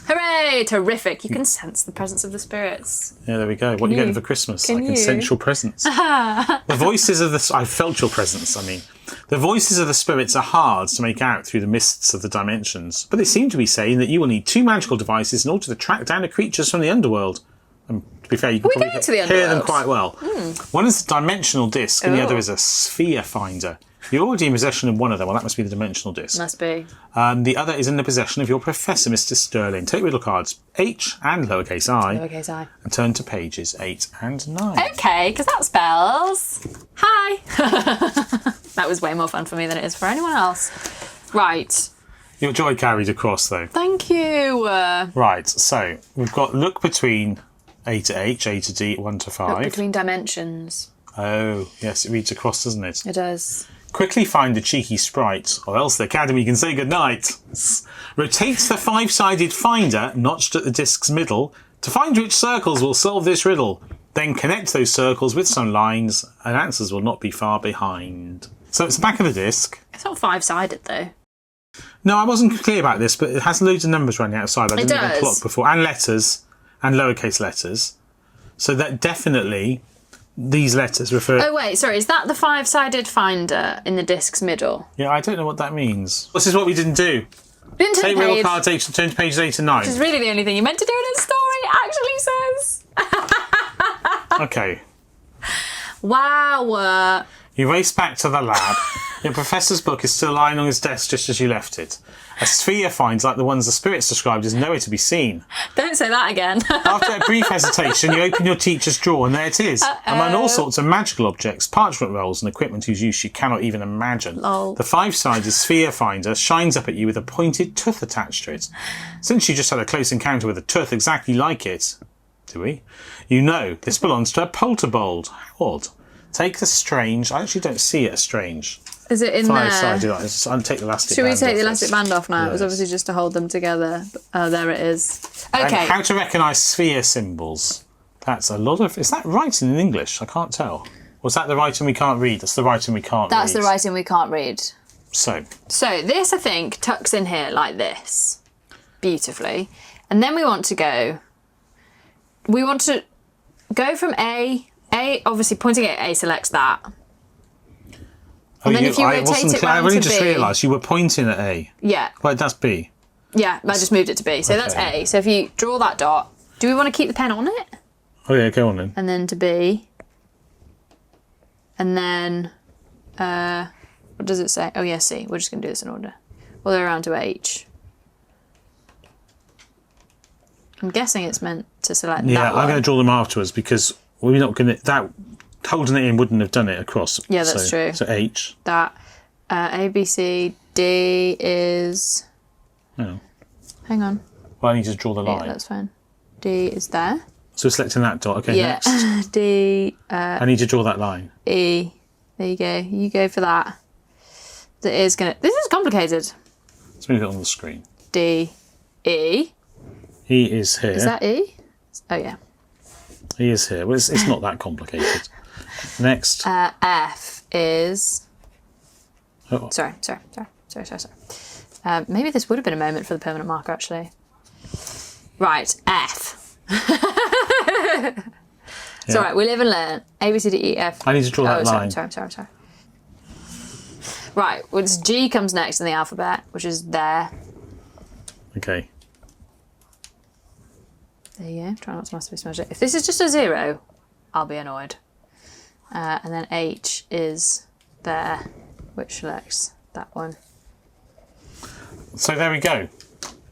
Hooray! Terrific. You can sense the presence of the spirits. Yeah, there we go. What are you getting for Christmas? I can sense your presence. Ah. The voices of the... I felt your presence, I mean. The voices of the spirits are hard to make out through the mists of the dimensions, but they seem to be saying that you will need 2 magical devices in order to track down the creatures from the underworld. And to be fair, you can probably hear them quite well. One is a dimensional disc and the other is a sphere finder. You're already in possession of one of them. Well, that must be the dimensional disc. Must be. The other is in the possession of your professor, Mr. Sterling. Take riddle cards H and lowercase I. Lowercase I. And turn to pages 8 and 9. Okay, because that spells hi. That was way more fun for me than it is for anyone else. Right. Your joy carried across, though. Thank you. Right, so we've got look between A to H, A to D, 1 to 5. Look between dimensions. Oh, yes, it reads across, doesn't it? It does. Quickly find a cheeky sprite, or else the Academy can say goodnight. Rotate the 5-sided finder, notched at the disc's middle, to find which circles will solve this riddle. Then connect those circles with some lines, and answers will not be far behind. So it's the back of the disc. It's not 5-sided, though. No, I wasn't clear about this, but it has loads of numbers running outside. I didn't even clock before. And letters, and lowercase letters. So that definitely... These letters refer... Oh, wait, sorry. Is that the 5-sided finder in the disc's middle? Yeah, I don't know what that means. This is what we didn't do. Didn't turn Take riddle cards, turn to pages 8 and 9. Which is really the only thing you meant to do in a story, it actually says. Okay. Wow. You race back to the lab Your professor's book is still lying on his desk just as you left it. A sphere finds, like the ones the spirits described, is nowhere to be seen. Don't say that again. After a brief hesitation, you open your teacher's drawer and there it is. Among all sorts of magical objects, parchment rolls and equipment whose use you cannot even imagine. Lol. The five-sided sphere finder shines up at you with a pointed tooth attached to it. Since you just had a close encounter with a tooth exactly like it, do we? You know this belongs to a polterbold. How odd. Take the strange... I actually don't see it as strange. Is it in there? Five-sided. Let's take the elastic Should band we take off the elastic this. band off now? It was Yes. obviously just to hold them together. Oh, there it is. And Okay. how to recognise sphere symbols. That's a lot of... Is that writing in English? I can't tell. Was that the writing we can't read? That's the writing we can't read. That's the writing we can't read. So, This, I think, tucks in here like this. Beautifully. And then we want to go from A. A, obviously, pointing at A selects that. And then if you rotate it I round only to just B. realised you were pointing at A. Yeah. Right, that's B. Yeah, I just moved it to B. So that's Okay. A. So if you draw that dot, do we want to keep the pen on it? Oh yeah, go on then. And then to B. And then, what does it say? Oh yeah, C. We're just going to do this in order. All the way around to H. I'm guessing it's meant to select Yeah, that I'm one. going to draw them afterwards because we're not going to... That holding it in wouldn't have done it across. Yeah, that's true. So H. That A, B, C, D is... Oh. Hang on. Well, I need to draw the Yeah, line. that's fine. D is there. So we're selecting that dot. Okay, Yeah. next. D, I need to draw that line. E. There you go. You go for that. That is going to... This is complicated. Let's move it on the screen. D, E. E is here. Is that E? Oh, yeah. E is here. Well, it's not that complicated. Next. F is... Oh. Sorry. Maybe this would have been a moment for the permanent marker, actually. Right, F. It's all right, we live and learn. A, B, C, D, E, F. I need to draw that line. Sorry. Right, well, it's G comes next in the alphabet, which is there. Okay. There you go. Try not to massively smash it. If this is just a 0, I'll be annoyed. And then H is there, which selects that one. So there we go.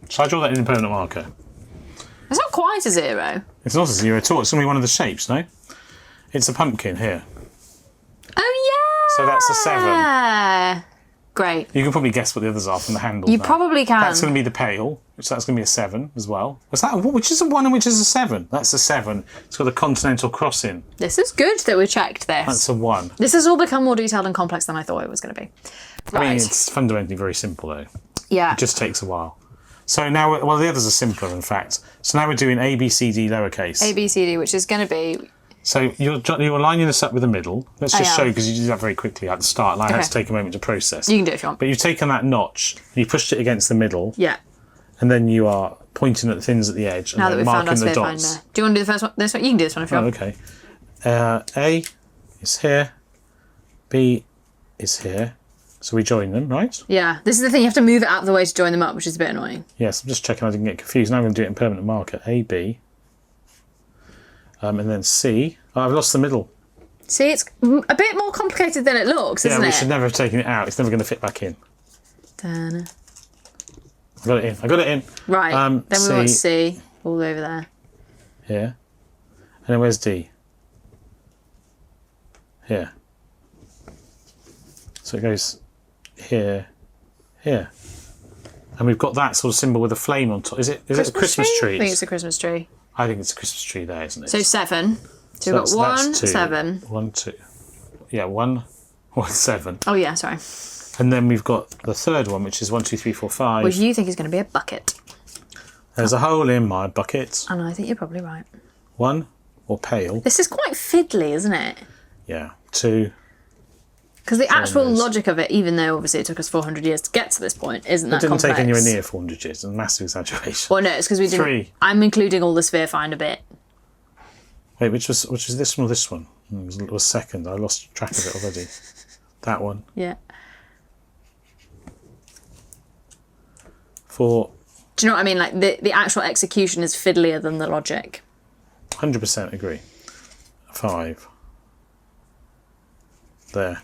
Shall I draw that in a permanent marker? It's not quite a 0. It's not a 0 at all. It's going to be one of the shapes, no? It's a pumpkin here. Oh, yeah! So that's a 7. Great. You can probably guess what the others are from the handle. You probably can. That's going to be the pail, which that's going to be a 7 as well. Was that which is a 1 and which is a 7? That's a 7. It's got a continental crossing. This is good that we checked this. That's a 1. This has all become more detailed and complex than I thought it was going to be. Right. I mean, it's fundamentally very simple though. Yeah. It just takes a while. So now, the others are simpler, in fact. So now we're doing A, B, C, D, lowercase. A, B, C, D, which is going to be... So you're lining this up with the middle. Let's just show, am. because you did that very quickly at the start, and I had to take a moment to process. You can do it if you want. But you've taken that notch, you pushed it against the middle, Yeah. and then you are pointing at the things at the edge, and Now that then we've found marking our the sphere dots. finder. Do you want to do the first one? This one? You can do this one if you Oh, want. okay. A is here, B is here. So we join them, right? Yeah. This is the thing. You have to move it out of the way to join them up, which is a bit annoying. Yes, I'm just checking I didn't get confused. Now I'm going to do it in permanent marker. A, B. And then C. Oh, I've lost the middle. See, it's a bit more complicated than it looks, isn't Yeah, we it? should never have taken it out. It's never going to fit back in. Dun. I got it in. Right. Then we C. want C all over there. Here. And then where's D? Here. So it goes here, here. And we've got that sort of symbol with a flame on top. Is it a Christmas tree? I think it's a Christmas tree. I think it's a Christmas tree there, isn't it? So 7. So we've got 1, that's 2. 7. 1, 2. Yeah, 1, 7. Oh, yeah, sorry. And then we've got the third one, which is 1, 2, 3, 4, 5. Which you think is going to be a bucket. There's a hole in my bucket. And I think you're probably right. 1, or pail. This is quite fiddly, isn't it? Yeah. 2. Because the actual those. logic of it, even though obviously it took us 400 years to get to this point, isn't It that didn't complex. take anywhere near 400 years. It's a massive exaggeration. Well, no, it's because we didn't... 3. I'm including all the sphere finder bit. Wait, which was this one or this one? It was second. I lost track of it already. That one. Yeah. 4. Do you know what I mean? Like, the actual execution is fiddlier than the logic. 100% agree. 5. There.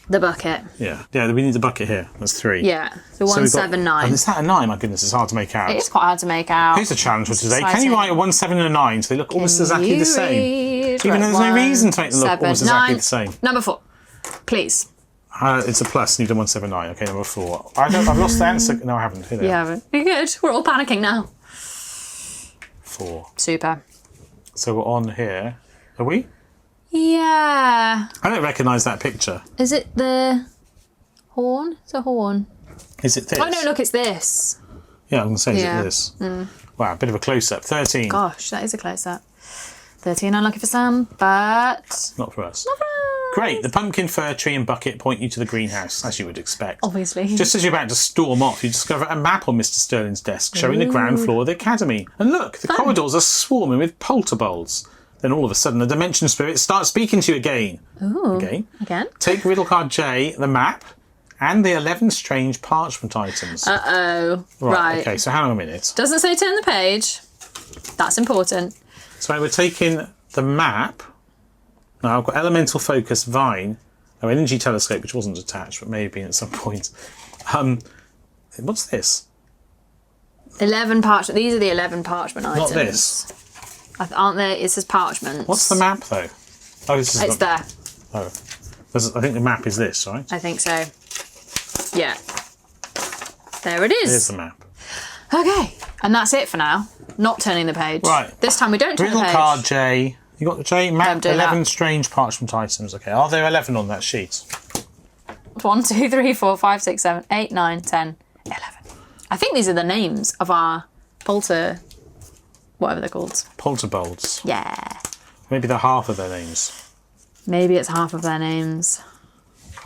The bucket. Yeah. Yeah, we need the bucket here. That's 3. Yeah. So So we've got- 179. And is that a 9? My goodness, it's hard to make out. It is quite hard to make out. Here's a challenge for today. Can Exciting. you write a 1, 7 and a 9 so they look almost exactly the same? Even though there's no reason to make them look almost exactly the same. Number 4. Please. It's a plus. You've done 1, 7, 9. Okay, number 4. I've lost the answer. No, I haven't. Here they You are. haven't. You're good. We're all panicking now. 4. Super. So we're on here. Are we? Yeah. I don't recognise that picture. Is it the horn? It's a horn. Is it this? Oh no, look, it's this. Yeah, I'm going to say Yeah. is it this. Wow, a bit of a close-up. 13. Gosh, that is a close-up. 13 unlucky for some, but Not for us. Great. The pumpkin, fir tree and bucket point you to the greenhouse, as you would expect. obviously. Just as you're about to storm off, you discover a map on Mr. Sterling's desk showing the ground floor of the academy. And look, the corridors are swarming with polterbolts. Then all of a sudden, the dimension spirit starts speaking to you again. Ooh. Again. Again? Take riddle card J, the map, and the 11 strange parchment items. Uh-oh. Right. Okay, so hang on a minute. Doesn't say turn the page. That's important. So we're taking the map. Now I've got elemental focus, vine, no energy telescope, which wasn't attached, but may have been at some point. What's this? 11 parchment. These are the 11 parchment items. Not this. Aren't they? It says parchment. What's the map though? Oh, this is It's the, there. Oh, I think the map is this, right? I think so. Yeah. There it is. Here's the map. Okay. And that's it for now. Not turning the page. Right. This time we don't turn Riddle the page. card J. You got the J? I'm Map, doing 11 that. strange parchment items. Okay, are there 11 on that sheet? 1, 2, 3, 4, 5, 6, 7, 8, 9, 10, 11. I think these are the names of our polter... whatever they're called. Polterbolts. Yeah. Maybe they're half of their names. Maybe it's half of their names.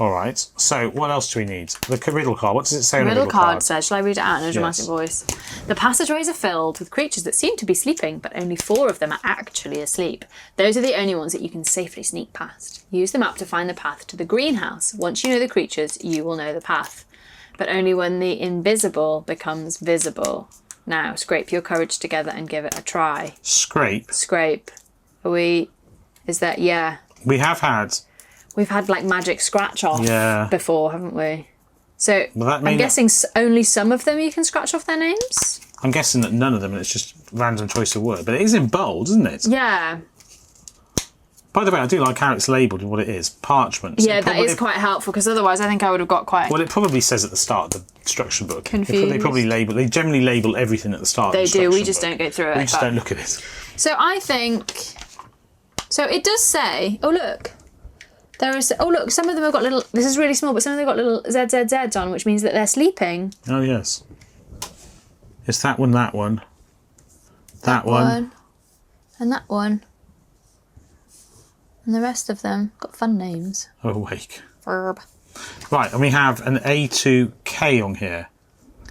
All right. So what else do we need? The riddle card. What does it say on the Riddle riddle card card? says, shall I read it out in a dramatic voice? The passageways are filled with creatures that seem to be sleeping, but only 4 of them are actually asleep. Those are the only ones that you can safely sneak past. Use the map to find the path to the greenhouse. Once you know the creatures, you will know the path. But only when the invisible becomes visible. Now, scrape your courage together and give it a try. Scrape. Scrape. Are we... Is that... Yeah. We have had... We've had, like, magic scratch-off before, haven't we? So, Well, that may I'm not- guessing only some of them you can scratch off their names? I'm guessing that none of them, and it's just random choice of word. But it is in bold, isn't it? Yeah. By the way, I do like how it's labelled and what it is. Parchment. Yeah, that is quite helpful, because otherwise I think I would have got quite... Well, it probably says at the start of the instruction book. Confused. They probably label. They generally label everything at the start. They of the do, we instruction just book. don't go through it. We just but- don't look at it. So I think... So it does say... Oh, look. There is... Oh, look, some of them have got little... This is really small, but some of them have got little ZZZs on, which means that they're sleeping. Oh yes. It's that one. That one. That one. And that one. And the rest of them got fun names. Awake. Verb. Right, and we have an A to K on here.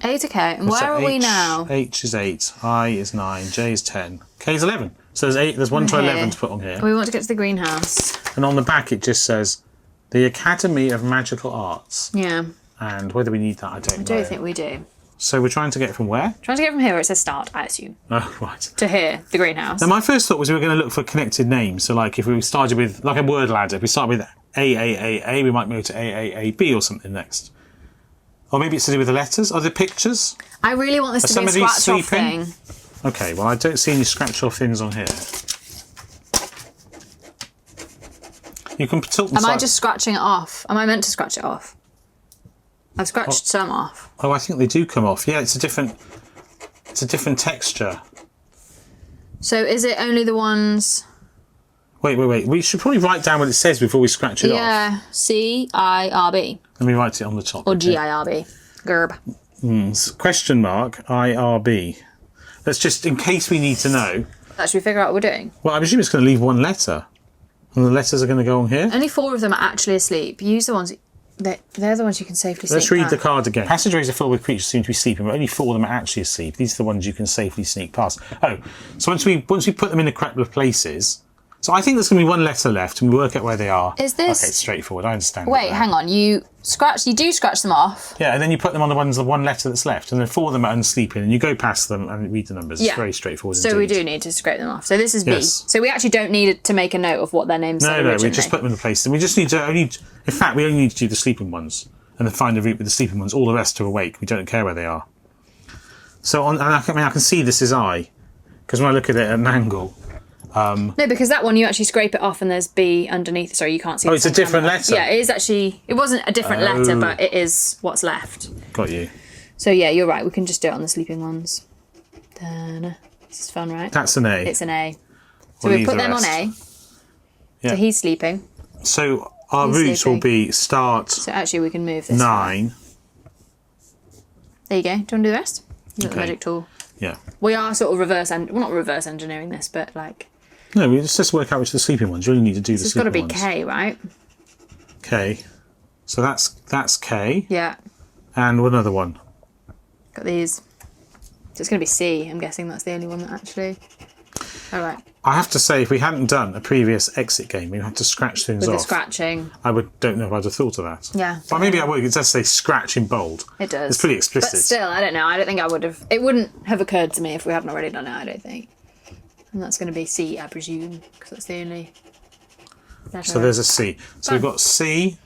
A to K. And So where are we H- now? H is 8, I is 9, J is 10, K is 11. So there's 8. There's 1 to Here. 11 to put on here. We want to get to the greenhouse. And on the back it just says the Academy of Magical Arts. Yeah. And whether we need that, I don't know. I do think we do. So we're trying to get from where? Trying to get from here where it says start, I assume, Oh, right. to here, the greenhouse. Now my first thought was we were going to look for connected names. So like if we started with, like a word ladder, if we start with AAAA, we might move to AAAB or something next. Or maybe it's to do with the letters. Are there pictures? I really want this Are to be a some of these scratch-off sleeping? thing. Okay, well I don't see any scratch off things on here. You can tilt them Am I side- just scratching it off? Am I meant to scratch it off? I've scratched some off. Oh, I think they do come off. Yeah, it's a different texture. So is it only the ones... Wait. We should probably write down what it says before we scratch it off. Yeah, C-I-R-B. Let me write it on the top. Or okay. G-I-R-B. Gerb. Question mark IRB. That's just in case we need to know. Should we figure out what we're doing? Well, I presume it's going to leave one letter. And the letters are going to go on here. Only 4 of them are actually asleep. Use the ones... They're the ones you can safely Let's sneak read the past. card again. Passageways are filled with creatures who seem to be sleeping, but only 4 of them are actually asleep. These are the ones you can safely sneak past. Oh, so once we put them in the correct places, So I think there's going to be one letter left, and we work out where they are. Is this... Okay, it's straightforward. I understand. Wait, hang on. You do scratch them off. Yeah, and then you put them on the one letter that's left, and then 4 of them are unsleeping, and you go past them and read the numbers. Yeah. It's very straightforward So indeed. we do need to scrape them off. So this is B. Yes. So we actually don't need to make a note of what their names said No, originally. we just put them in the place. And we just need to in fact, we only need to do the sleeping ones, and then find the route with the sleeping ones. All the rest are awake. We don't care where they are. So I can see this is I, because when I look at it at an angle. No, because that one you actually scrape it off and there's B underneath. Sorry, you can't see. Oh, it's a different letter. Yeah, it is actually. It wasn't a different letter, but it is what's left. Got you. So yeah, you're right. We can just do it on the sleeping ones. This is fun, right? That's an A. It's an A. So We'll we leave put the them on rest. A. Yeah. So he's sleeping. So our He's routes will sleeping. be start So actually, we can move this. 9. There you go. Do you want to do the rest? You got the Okay. magic tool. Yeah. We are sort of not reverse engineering this, but like No, we just work out which are the sleeping ones. You only need to do the it's got to sleeping be ones. K, right? K. So that's K. Yeah. And one other one. Got these. So it's going to be C. I'm guessing that's the only one that actually. All right. I have to say, if we hadn't done a previous exit game, we had to scratch things With off. the scratching. Don't know if I'd have thought of that. Yeah. But maybe I would. It does say scratch in bold. It does. It's pretty explicit. But still, I don't know. I don't think I would have. It wouldn't have occurred to me if we hadn't already done it, I don't think. And that's going to be C, I presume, because that's the only. So there's a C. So we've got C,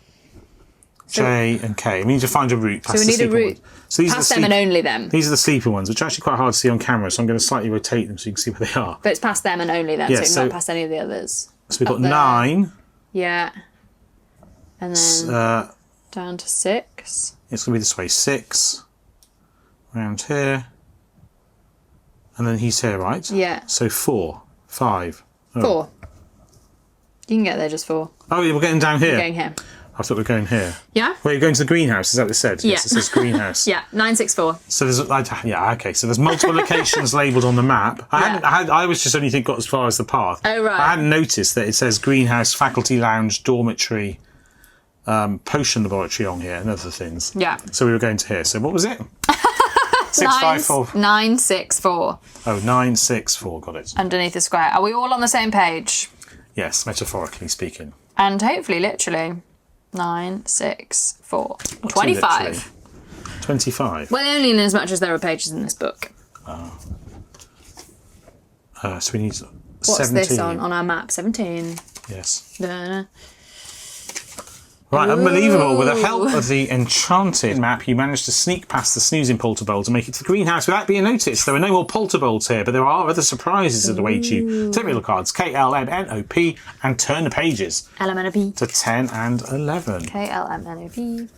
J, and K. We need to find a route past So we the need a sleeping route ones. So these past are them the and only them. These are the sleeping ones, which are actually quite hard to see on camera. So I'm going to slightly rotate them so you can see where they are. But it's past them and only them, Yeah, so so- not past any of the others. So we've got Up there. 9. Yeah. And then down to 6. It's going to be this way. 6. Around here. And then he's here, right? Yeah. So 4. 5. Oh. 4. You can get there just 4. Oh, yeah, we're getting down here. We're going here. I thought we were going here. Yeah? Well, you're going to the greenhouse, is that what it said? Yeah. Yes, it says greenhouse. Yeah, 964. So there's, okay. So there's multiple locations labelled on the map. I was just only got as far as the path. Oh, right. I hadn't noticed that it says greenhouse, faculty lounge, dormitory, potion laboratory on here, and other things. Yeah. So we were going to here. So what was it? 654. 964. Oh, 964. Got it. Underneath the square. Are we all on the same page? Yes, metaphorically speaking. And hopefully, literally. 964. Not too 25. literally. 25. Well, only in as much as there are pages in this book. So we need 17. What's this on our map? 17. Yes. Da-na. Right, unbelievable. With the help of the enchanted map, you managed to sneak past the snoozing polterbolts and make it to the greenhouse without being noticed. There are no more polterbolts here, but there are other surprises that await you. Take me the cards, K, L, M, N, O, P, and turn the pages LMNOP. to 10 and 11. KLMNOP.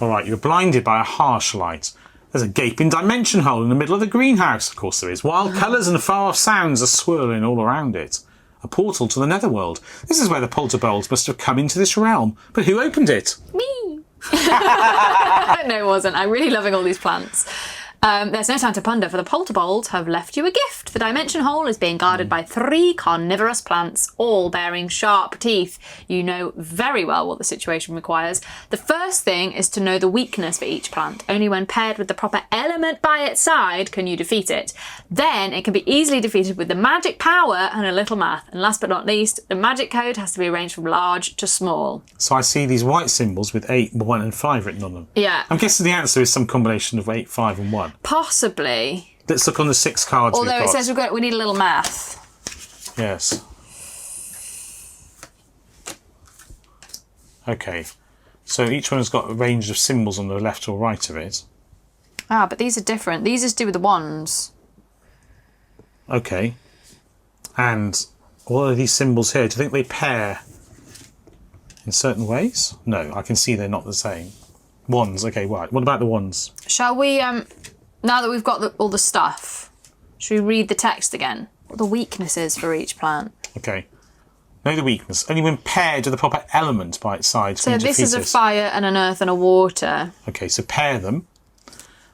All right, you're blinded by a harsh light. There's a gaping dimension hole in the middle of the greenhouse. Of course there is. Wild colours and far-off sounds are swirling all around it. A portal to the netherworld. This is where the polterbolts must have come into this realm. But who opened it? Me. No, it wasn't. I'm really loving all these plants. There's no time to ponder, for the polterbolts have left you a gift. The dimension hole is being guarded by 3 carnivorous plants, all bearing sharp teeth. You know very well what the situation requires. The first thing is to know the weakness for each plant. Only when paired with the proper element by its side can you defeat it. Then it can be easily defeated with the magic power and a little math. And last but not least, the magic code has to be arranged from large to small. So I see these white symbols with 8, 1 and 5 written on them. Yeah. I'm guessing the answer is some combination of 8, 5 and 1. Possibly. Let's look on the 6 cards Although we've got. it says we need a little math. Yes. Okay. So each one has got a range of symbols on the left or right of it. Ah, but these are different. These are to do with the wands. Okay. And what are these symbols here? Do you think they pair in certain ways? No, I can see they're not the same. Wands, okay, right. What about the wands? Shall we, now that we've got all the stuff, should we read the text again? What the weaknesses for each plant? Okay. Know the weakness. Only when paired with the proper element by its side So can you this defeat is a it. fire and an earth and a water. Okay, so pair them.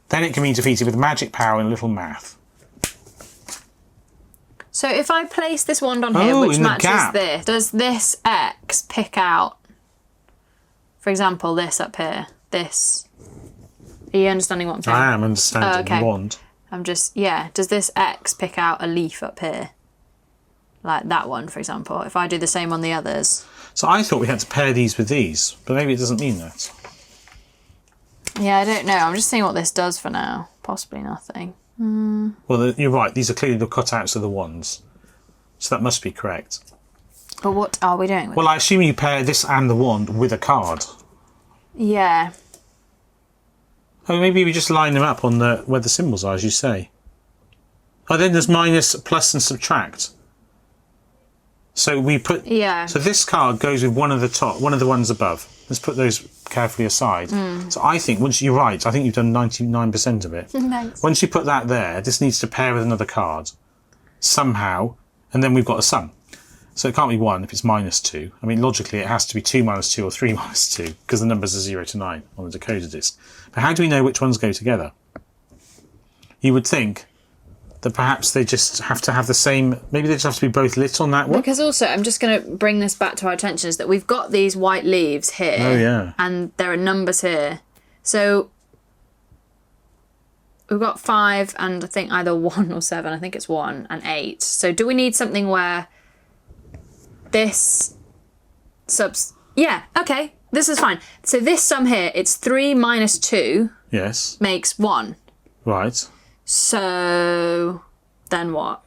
Then it can be defeated with magic power and a little math. So if I place this wand on here, which in the matches gap. this, does this X pick out, for example, this up here? This. Are you understanding what I'm saying? I am understanding Oh, okay. the wand. I'm just, yeah. Does this X pick out a leaf up here? like that one, for example, if I do the same on the others. So I thought we had to pair these with these, but maybe it doesn't mean that. Yeah, I don't know. I'm just seeing what this does for now. Possibly nothing. Well, you're right. These are clearly the cutouts of the ones. So that must be correct. But what are we doing with Well, I assume you pair this and the wand with a card. Yeah. Oh, maybe we just line them up on where the symbols are, as you say. Oh, then there's minus, plus and subtract. So we put... Yeah. So this card goes with one of the ones above. Let's put those carefully aside. So I think, you're right, I think you've done 99% of it. Thanks. Once you put that there, this needs to pair with another card. Somehow. And then we've got a sum. So it can't be 1 if it's -2. I mean, logically, it has to be 2 - 2 or 3 - 2, because the numbers are 0 to 9 on the decoder disc. But how do we know which ones go together? You would think that perhaps they just have to have the same... Maybe they just have to be both lit on that one? Because also, I'm just going to bring this back to our attention, is that we've got these white leaves here. Oh, yeah. And there are numbers here. So we've got 5 and I think either 1 or 7. I think it's 1 and 8. So do we need something where this Yeah, okay. This is fine. So this sum here, it's 3 - 2 Yes. makes 1. Right. So then what?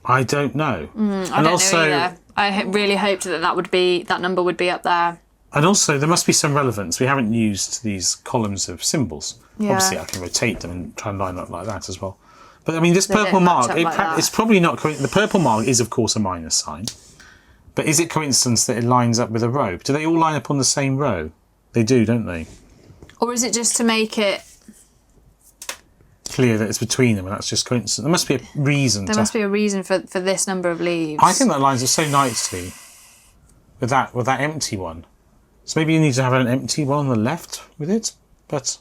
I don't know. I don't know either. I really hoped that that number would be up there. And also, there must be some relevance. We haven't used these columns of symbols. Yeah. Obviously, I can rotate them and try and line up like that as well. But I mean, this They don't purple match mark, up like that. it's probably not... The purple mark is, of course, a minus sign. But is it coincidence that it lines up with a row? Do they all line up on the same row? They do, don't they? Or is it just to make it... Clear that it's between them, and that's just coincidence. There must be a reason. There must be a reason for this number of leaves. I think that lines up so nicely with that empty one. So maybe you need to have an empty one on the left with it, but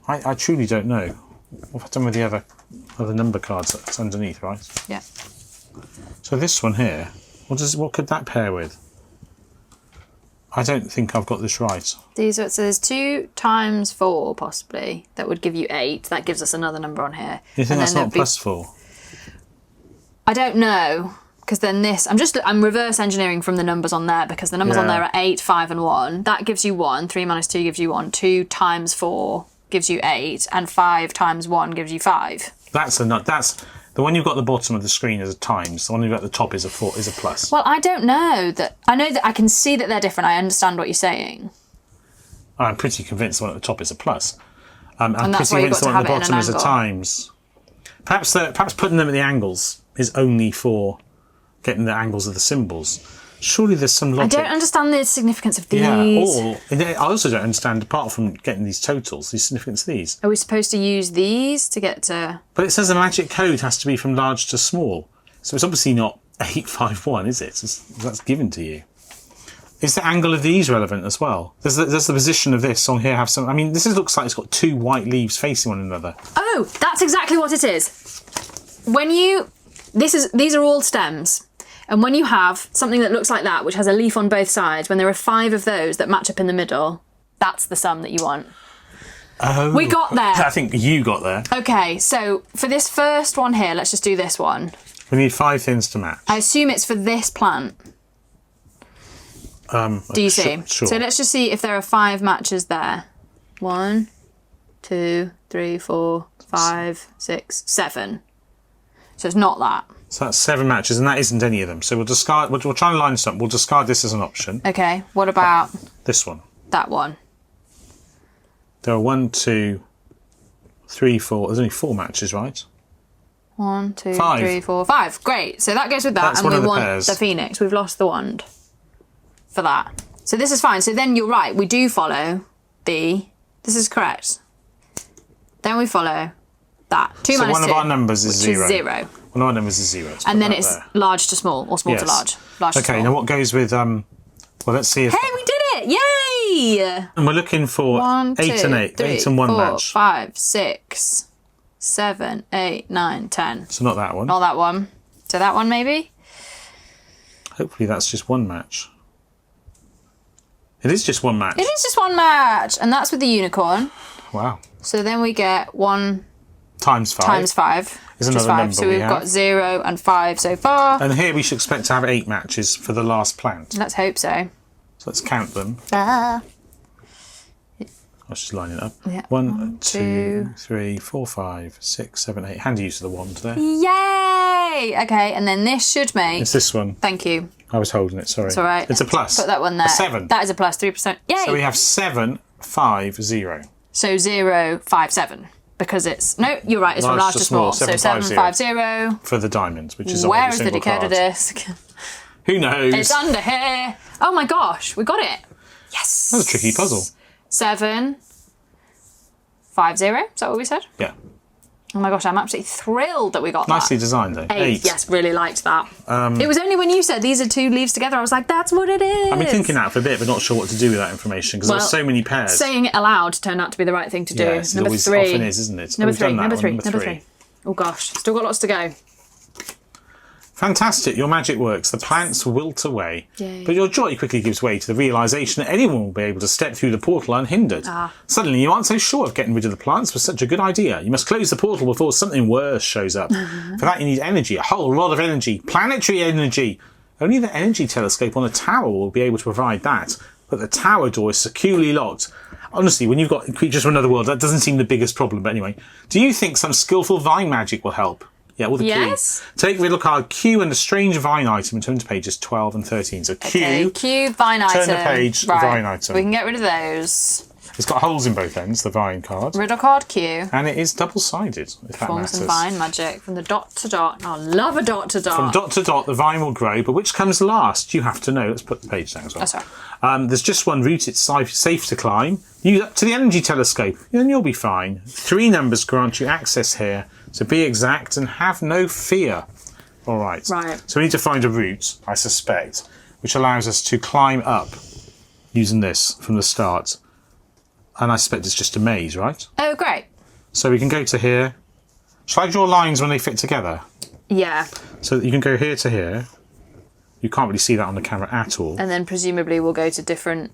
I truly don't know. What I've done with the other number cards that's underneath, right? Yeah. So this one here, what could that pair with? I don't think I've got this right. So there's 2 times 4 possibly that would give you 8. That gives us another number on here. You think that's not plus 4? I don't know, because then this I'm reverse engineering from the numbers on there, because the numbers on there are 8, 5 and 1. That gives you 1. 3 - 2 gives you 1. 2 times 4 gives you 8, and 5 times 1 gives you 5. That's the one you've got at the bottom of the screen is a times. The one you've got at the top is a plus. Well, I don't know that. I know that I can see that they're different. I understand what you're saying. I'm pretty convinced the one at the top is a plus. I'm And that's pretty why you've convinced got the to one at the have it in bottom an is a angle. times. Perhaps putting them at the angles is only for getting the angles of the symbols. Surely there's some I logic. don't understand the significance of these. Yeah, I also don't understand, apart from getting these totals, the significance of these. Are we supposed to use these to get to... But it says the magic code has to be from large to small. So it's obviously not 851, is it? That's given to you. Is the angle of these relevant as well? Does the position of this on here have some... I mean, this looks like it's got 2 white leaves facing one another. Oh, that's exactly what it is. These are all stems. And when you have something that looks like that, which has a leaf on both sides, when there are 5 of those that match up in the middle, that's the sum that you want. Oh. We got there. I think you got there. Okay, so for this first one here, let's just do this one. We need 5 things to match. I assume it's for this plant. Do you see? Sure. So let's just see if there are 5 matches there. 1, 2, 3, 4, 5, 6, 7. So it's not that. So that's 7 matches, and that isn't any of them. So we'll discard. We'll try and line some. We'll discard this as an option. Okay, what about This one. that one? There are 1, 2, 3, 4. There's only 4 matches, right? 1, 2, 5. 3, 4, 5. Great. So that goes with that, That's and one we of the want pairs. the phoenix. We've lost the wand for that. So this is fine. So then you're right. We do follow the. This is correct. Then we follow that. 2 So minus one of 2, our numbers is which 0. is 0. One of our numbers is 0. Let's put And then that it's there. large to small, or small to Yes. large. Large to Okay. small. Now what goes with Well, let's see if. Hey, we did it! Yay! And we're looking for 1, 2, 8 and 8. 3, 8 and 1 4, match. 5, 6, 7, 8, 9, 10. So not that one. Not that one. So that one maybe? Hopefully that's just 1 match. It is just 1 match. It is just 1 match, and that's with the unicorn. Wow. So then we get 1 Times 5. times 5. is Just another 5. number So we we've have. got 0 and 5 so far. And here we should expect to have 8 matches for the last plant. Let's hope so. So let's count them. Let's just line it up. Yeah. 1, 2, 3, 4, 5, 6, 7, 8. Handy use of the wand there. Yay! Okay, and then this should make... It's this one. Thank you. I was holding it, sorry. It's all right. It's a plus. Put that one there. A 7. That is a plus, 3%. Yay! So we have 7, 5, 0. So 0, 5, 7. Because it's... No, you're right, it's from large to small. So 7, 5, 0. For the diamonds, which is Where obviously is the a single decoder card. disc? Who knows? It's under here. Oh my gosh, we got it. Yes. That was a tricky puzzle. 7, 5, 0. Is that what we said? Yeah. Oh my gosh, I'm absolutely thrilled that we got Nicely that. designed, though. 8. Yes, really liked that. It was only when you said these are 2 leaves together, I was like, that's what it is. I've been thinking that for a bit, but not sure what to do with that information because there's so many pairs. Saying it aloud turned out to be the right thing to do. Yes, it Number always 3. often is, isn't it? Number We've done 3. that Number one, 3. number Number 3. 3. Oh gosh, still got lots to go. Fantastic, your magic works. The plants wilt away. Yay. But your joy quickly gives way to the realisation that anyone will be able to step through the portal unhindered. Suddenly you aren't so sure if getting rid of the plants was such a good idea. You must close the portal before something worse shows up. For that you need energy, a whole lot of energy. Planetary energy. Only the energy telescope on a tower will be able to provide that. But the tower door is securely locked. Honestly, when you've got creatures from another world, that doesn't seem the biggest problem. But anyway, do you think some skillful vine magic will help? Yeah, well, the Yes. key. Take riddle card Q and a strange vine item and turn to pages 12 and 13. So Q, Okay, Q, vine item. turn the page, right. vine item. We can get rid of those. It's got holes in both ends, the vine card. Riddle card Q. And it is double-sided, if that Forms matters. and vine magic. From the dot to dot. Oh, love a dot to dot. From dot to dot, the vine will grow, but which comes last? You have to know. Let's put the page down as well. That's right. There's just one route it's safe to climb. Use up to the energy telescope, and you'll be fine. 3 numbers grant you access here, so be exact and have no fear. All right. Right. So we need to find a route, I suspect, which allows us to climb up using this from the start. And I suspect it's just a maze, right? Oh, great. So we can go to here. Shall I draw lines when they fit together? Yeah. So that you can go here to here. You can't really see that on the camera at all. And then presumably we'll go to different...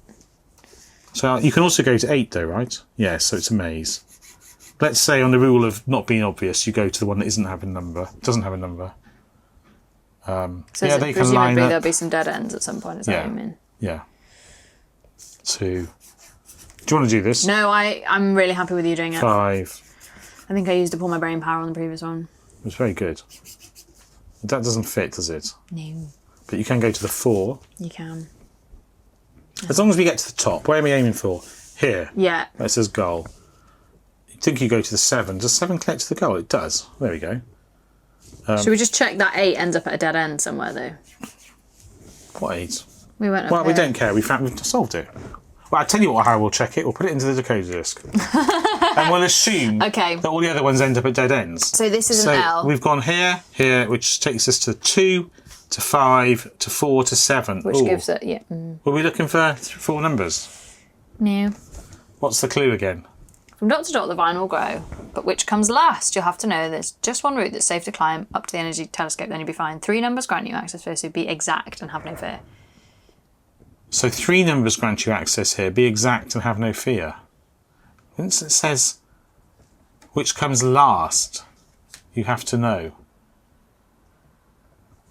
So you can also go to 8 though, right? Yeah, so it's a maze. Let's say on the rule of not being obvious, you go to the one that doesn't have a number. So yeah, they can presumably line up. there'll be some dead ends at some point, is that what you mean? Yeah. 2. Do you want to do this? No, I'm really happy with you doing it. 5. I think I used up all my brain power on the previous one. It was very good. But that doesn't fit, does it? No. But you can go to the 4. You can. As long as we get to the top. Where are we aiming for? Here. Yeah. That says goal. You think you go to the 7. Does 7 connect to the goal? It does. There we go. Should we just check that 8 ends up at a dead end somewhere, though? What 8? We went up Well, we here. don't care. We've solved it. Well, I'll tell you how we'll check it. We'll put it into the decoder disc. And we'll assume Okay. that all the other ones end up at dead ends. So this is an L. We've gone here, which takes us to 2, to 5, to 4, to 7. Which gives it, yeah. Were we looking for 4 numbers? No. What's the clue again? From dot to dot, the vine will grow. But which comes last? You'll have to know there's just one route that's safe to climb up to the energy telescope, then you'll be fine. 3 numbers grant you access first, so be exact and have no fear. So 3 numbers grant you access here. Be exact and have no fear. Once it says which comes last, you have to know.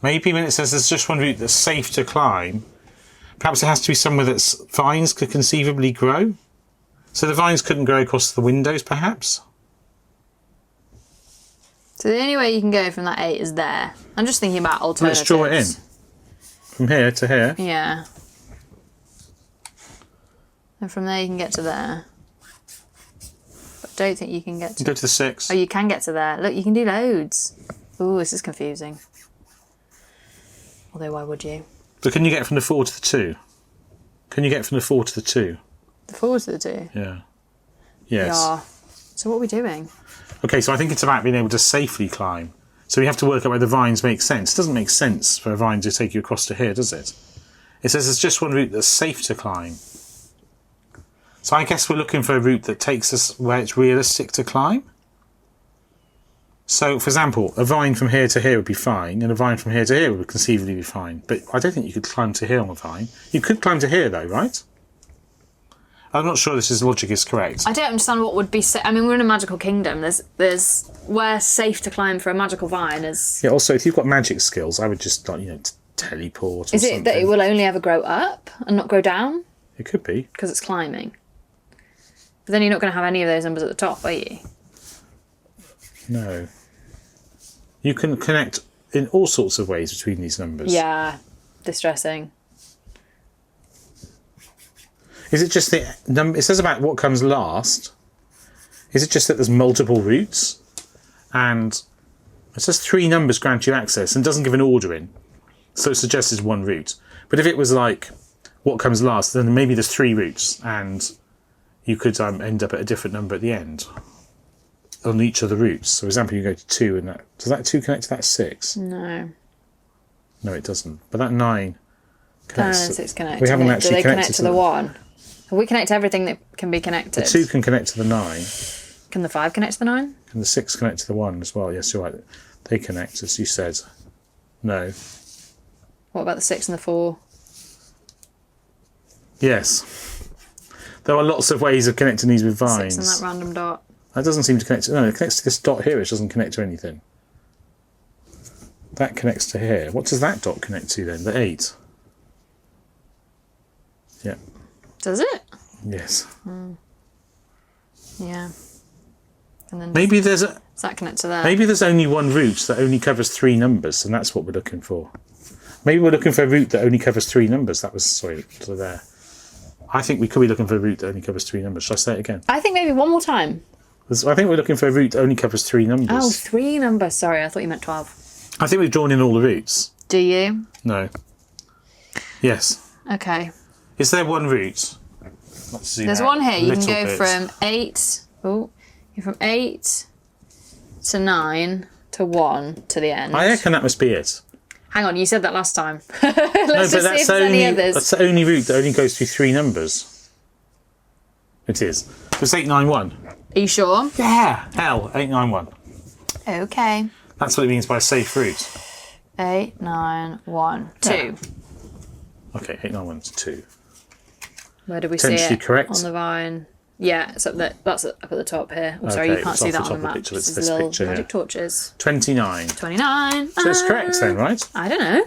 Maybe when it says there's just one route that's safe to climb, perhaps it has to be somewhere that vines could conceivably grow. So the vines couldn't grow across the windows, perhaps? So the only way you can go from that 8 is there. I'm just thinking about alternatives. Let's draw it in. From here to here. Yeah. And from there you can get to there. But I don't think you can get to... Go to the 6. Oh, you can get to there. Look, you can do loads. Ooh, this is confusing. Although, why would you? But can you get from the 4 to the 2? Can you get from the 4 to the 2? The 4 to the 2? Yeah. Yes. Yeah. So what are we doing? Okay, so I think it's about being able to safely climb. So we have to work out where the vines make sense. It doesn't make sense for a vine to take you across to here, does it? It says there's just one route that's safe to climb. So I guess we're looking for a route that takes us where it's realistic to climb. So, for example, a vine from here to here would be fine, and a vine from here to here would conceivably be fine. But I don't think you could climb to here on a vine. You could climb to here, though, right? I'm not sure this logic is correct. I don't understand what would be... I mean, we're in a magical kingdom. There's where safe to climb for a magical vine is... Yeah, also, if you've got magic skills, I would just, like, teleport or Is it something. that it will only ever grow up and not grow down? It could be. Because it's climbing. But then you're not going to have any of those numbers at the top, are you? No. You can connect in all sorts of ways between these numbers. Yeah. Distressing. Is it just the number? It says about what comes last. Is it just that there's multiple routes? And it says 3 numbers grant you access and doesn't give an order in. So it suggests it's one route. But if it was like what comes last, then maybe there's 3 routes and you could end up at a different number at the end on each of the routes. So for example, you go to 2 and does that 2 connect to that 6? No. No, it doesn't. But that 9 connects. 6 connect. We haven't actually Do they connected connect to the 1? We connect to everything that can be connected. The 2 can connect to the 9. Can the 5 connect to the 9? And the 6 connect to the 1 as well. Yes, you're right. They connect, as you said. No. What about the 6 and the 4? Yes. There are lots of ways of connecting these with vines. 6 and that random dot. That doesn't seem to connect to... No, it connects to this dot here, which doesn't connect to anything. That connects to here. What does that dot connect to then? The 8. Yeah. Does it? Yes. Yeah. And then Maybe there's a... does that connect to there? Maybe there's only one route that only covers 3 numbers, and that's what we're looking for. Maybe we're looking for a route that only covers 3 numbers. That was, sorry, to there. I think we could be looking for a route that only covers 3 numbers. Shall I say it again? I think maybe one more time. I think we're looking for a route that only covers 3 numbers. Oh, 3 numbers. Sorry, I thought you meant 12. I think we've drawn in all the routes. Do you? No. Yes. Okay. Is there one route? Let's see. There's one here. You can go from 8. Oh, you're from 8 to 9 to 1 to the end. I reckon that must be it. Hang on, you said that last time. No, Let's but just see if that's there's any others. that's the only route that only goes through 3 numbers. It is. It's 891. Are you sure? Yeah. L 891. Okay. That's what it means by safe route. 8, 9, 1, 2. Yeah. Okay, 891 is 2. Where did we see Potentially it? correct. On the vine. Yeah, it's up there. That's up at the top here. Oh, sorry, you Okay, can't it's see off that the on the top of the map. picture. It's It's this little picture here. magic torches. 29. 29. So it's correct then, right? I don't know.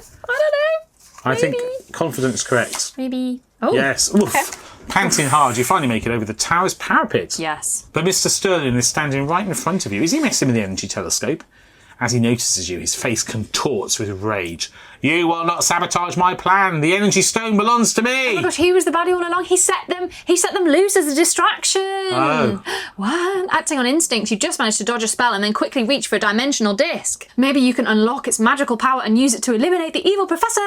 I think confidence correct. Maybe. Oh. Yes. Oof. Panting hard, you finally make it over the tower's parapet. Yes. But Mr. Sterling is standing right in front of you. Is he messing with the energy telescope? As he notices you, his face contorts with rage. You will not sabotage my plan. The energy stone belongs to me. Oh my gosh, he was the baddie all along. He set them loose as a distraction. Oh. What? Acting on instinct, you just managed to dodge a spell and then quickly reach for a dimensional disc. Maybe you can unlock its magical power and use it to eliminate the evil professor.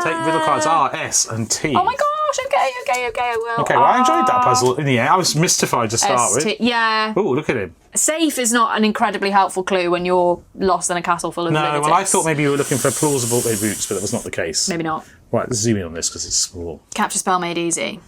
Take riddle cards R, S, and T. Oh my gosh, okay, I will. Okay, well, I enjoyed that puzzle in the end. I was mystified to start with. Yeah. Oh, look at him. Safe is not an incredibly helpful clue when you're lost in a castle full of No, lunatics. well, I thought maybe you were looking for plausible routes, but that was not the case. Maybe not. Right, let's zoom in on this because it's small. Capture spell made easy.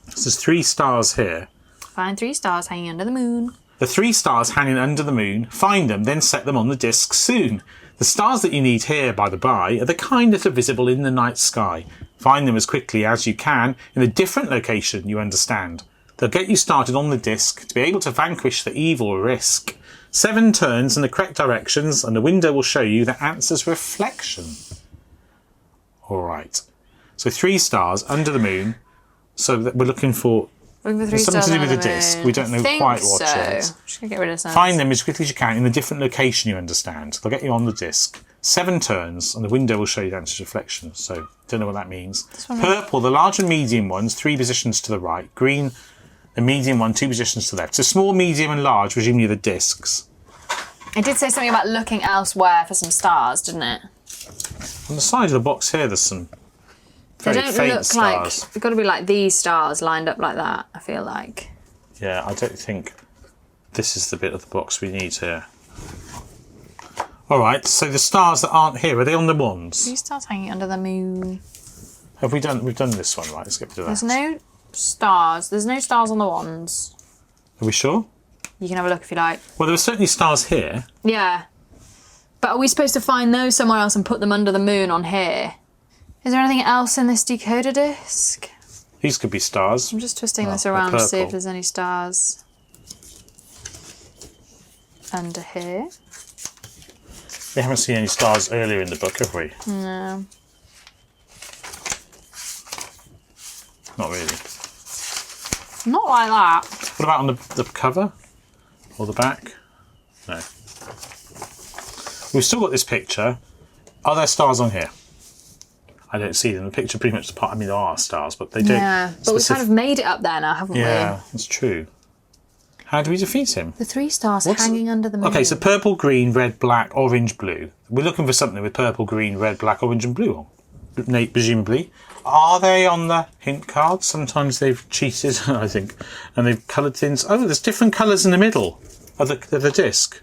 So there's 3 stars here. Find 3 stars hanging under the moon. The 3 stars hanging under the moon, find them, then set them on the disc soon. The stars that you need here, by the by, are the kind that are visible in the night sky. Find them as quickly as you can in a different location, you understand. They'll get you started on the disc to be able to vanquish the evil risk. 7 turns in the correct directions and the window will show you the answer's reflection. Alright. So 3 stars under the moon. So that we're looking for Looking for 3 there's something stars to do with the under disc. moon. We don't know I think quite what so. yet. Just gonna get rid of some. Find them as quickly as you can in a different location, you understand. They'll get you on the disc. 7 turns, and the window will show you the answer's reflection. So, don't know what that means. Purple, the large and medium ones, 3 positions to the right. Green, the medium one, 2 positions to the left. So small, medium, and large, presumably the discs. It did say something about looking elsewhere for some stars, didn't it? On the side of the box here, there's some They very don't faint look stars. like... They've got to be like these stars lined up like that, I feel like. Yeah, I don't think this is the bit of the box we need here. Alright, so the stars that aren't here, are they on the ones? 3 stars hanging under the moon. We've done this one, right? Let's get rid of that. There's no stars. There's no stars on the wands. Are we sure? You can have a look if you like. Well, there are certainly stars here. Yeah. But are we supposed to find those somewhere else and put them under the moon on here? Is there anything else in this decoder disc? These could be stars. I'm just twisting this around to see if there's any stars under here. We haven't seen any stars earlier in the book, have we? No. Not really. Not like that. What about on the cover? Or the back? No. We've still got this picture. Are there stars on here? I don't see them. The picture pretty much I mean, there are stars, but they don't. Yeah, but we've kind of made it up there now, haven't we? Yeah, that's true. How do we defeat him? The 3 stars hanging under the moon. Okay, so purple, green, red, black, orange, blue. We're looking for something with purple, green, red, black, orange and blue on. Presumably. Are they on the hint cards? Sometimes they've cheated, I think, and they've coloured things. Oh, there's different colours in the middle of the disc.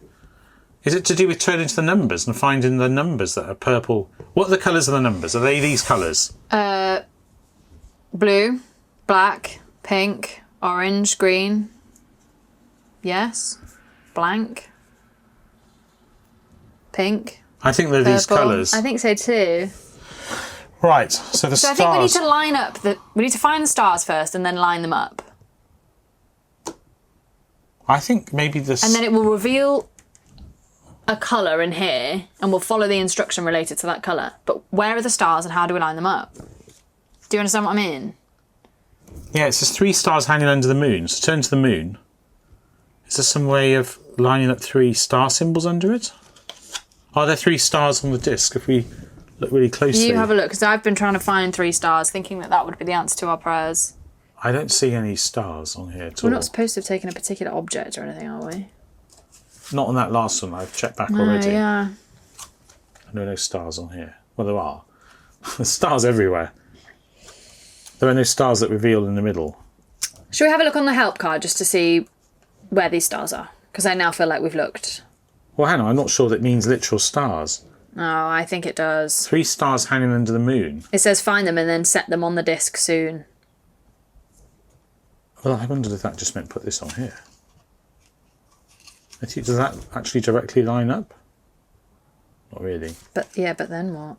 Is it to do with turning to the numbers and finding the numbers that are purple? What are the colours of the numbers? Are they these colours? Blue, black, pink, orange, green. Yes. Blank. Pink. I think they're these colours. I think so too. Right, so the stars... So I think we need to line up we need to find the stars first and then line them up. I think maybe this... And then it will reveal a colour in here and we'll follow the instruction related to that colour. But where are the stars and how do we line them up? Do you understand what I mean? Yeah, it says 3 stars hanging under the moon. So turn to the moon. Is there some way of lining up 3 star symbols under it? Are there 3 stars on the disc if we look really closely? You have a look, because I've been trying to find 3 stars, thinking that would be the answer to our prayers. I don't see any stars on here at all. We're not supposed to have taken a particular object or anything, are we? Not on that last one. I've checked back already. Yeah. There are no stars on here. Well, there are. There's stars everywhere. There are no stars that reveal in the middle. Should we have a look on the help card just to see where these stars are? Because I now feel like we've looked. Well, hang on. I'm not sure that means literal stars. Oh, I think it does. 3 stars hanging under the moon. It says find them and then set them on the disc soon. Well, I wondered if that just meant put this on here. Does that actually directly line up? Not really. But yeah, but then what?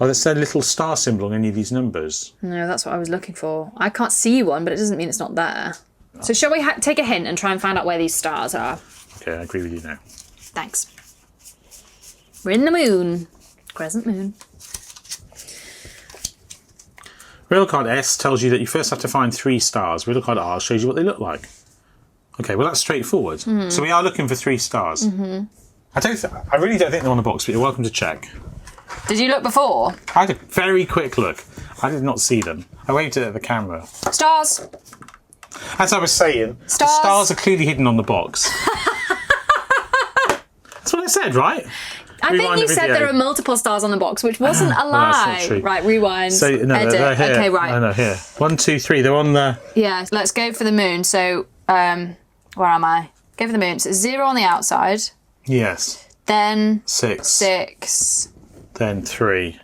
Oh, there's a little star symbol on any of these numbers. No, that's what I was looking for. I can't see one, but it doesn't mean it's not there. Oh. So shall we take a hint and try and find out where these stars are? Okay, I agree with you now. Thanks. We're in the moon. Crescent moon. Riddle card S tells you that you first have to find 3 stars. Riddle card R shows you what they look like. Okay, well that's straightforward. Mm-hmm. So we are looking for 3 stars. Mm-hmm. I really don't think they're on the box, but you're welcome to check. Did you look before? I had a very quick look. I did not see them. I waved it at the camera. Stars. As I was saying, the stars are clearly hidden on the box. That's what I said, right? I think you said there are multiple stars on the box, which wasn't a lie. Well, that's not true. Right, rewind. So, no, edit. they're here. Okay, right. No, here. 1, 2, 3. They're on the... Yeah, let's go for the moon. So, where am I? Go for the moon. So 0 on the outside. Yes. Then 6. Then 3.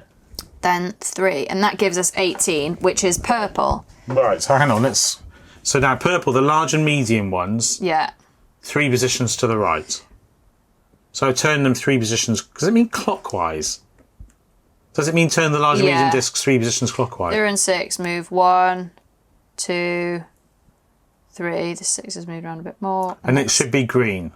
Then 3. And that gives us 18, which is purple. Right, so hang on, So now purple, the large and medium ones. Yeah. 3 positions to the right. So I turn them 3 positions. Does it mean clockwise? Does it mean turn the large and medium discs 3 positions clockwise? 0 and 6 move 1, 2, 3. The 6 has moved around a bit more. And it should be green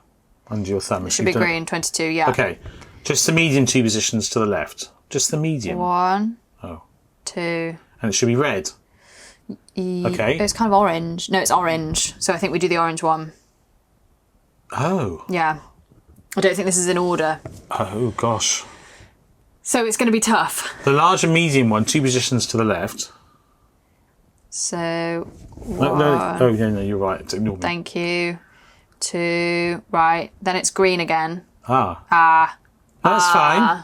under your thumb. It should be green, 22, yeah. Okay. Just the medium 2 positions to the left. Just the medium. 1. Oh. 2. And it should be red. Okay. It's kind of orange. No, it's orange. So I think we do the orange one. Oh. Yeah. I don't think this is in order. Oh, gosh. So it's going to be tough. The large and medium one, 2 positions to the left. So, no, you're right. Ignore me. Thank you. 2, right. Then it's green again. That's fine.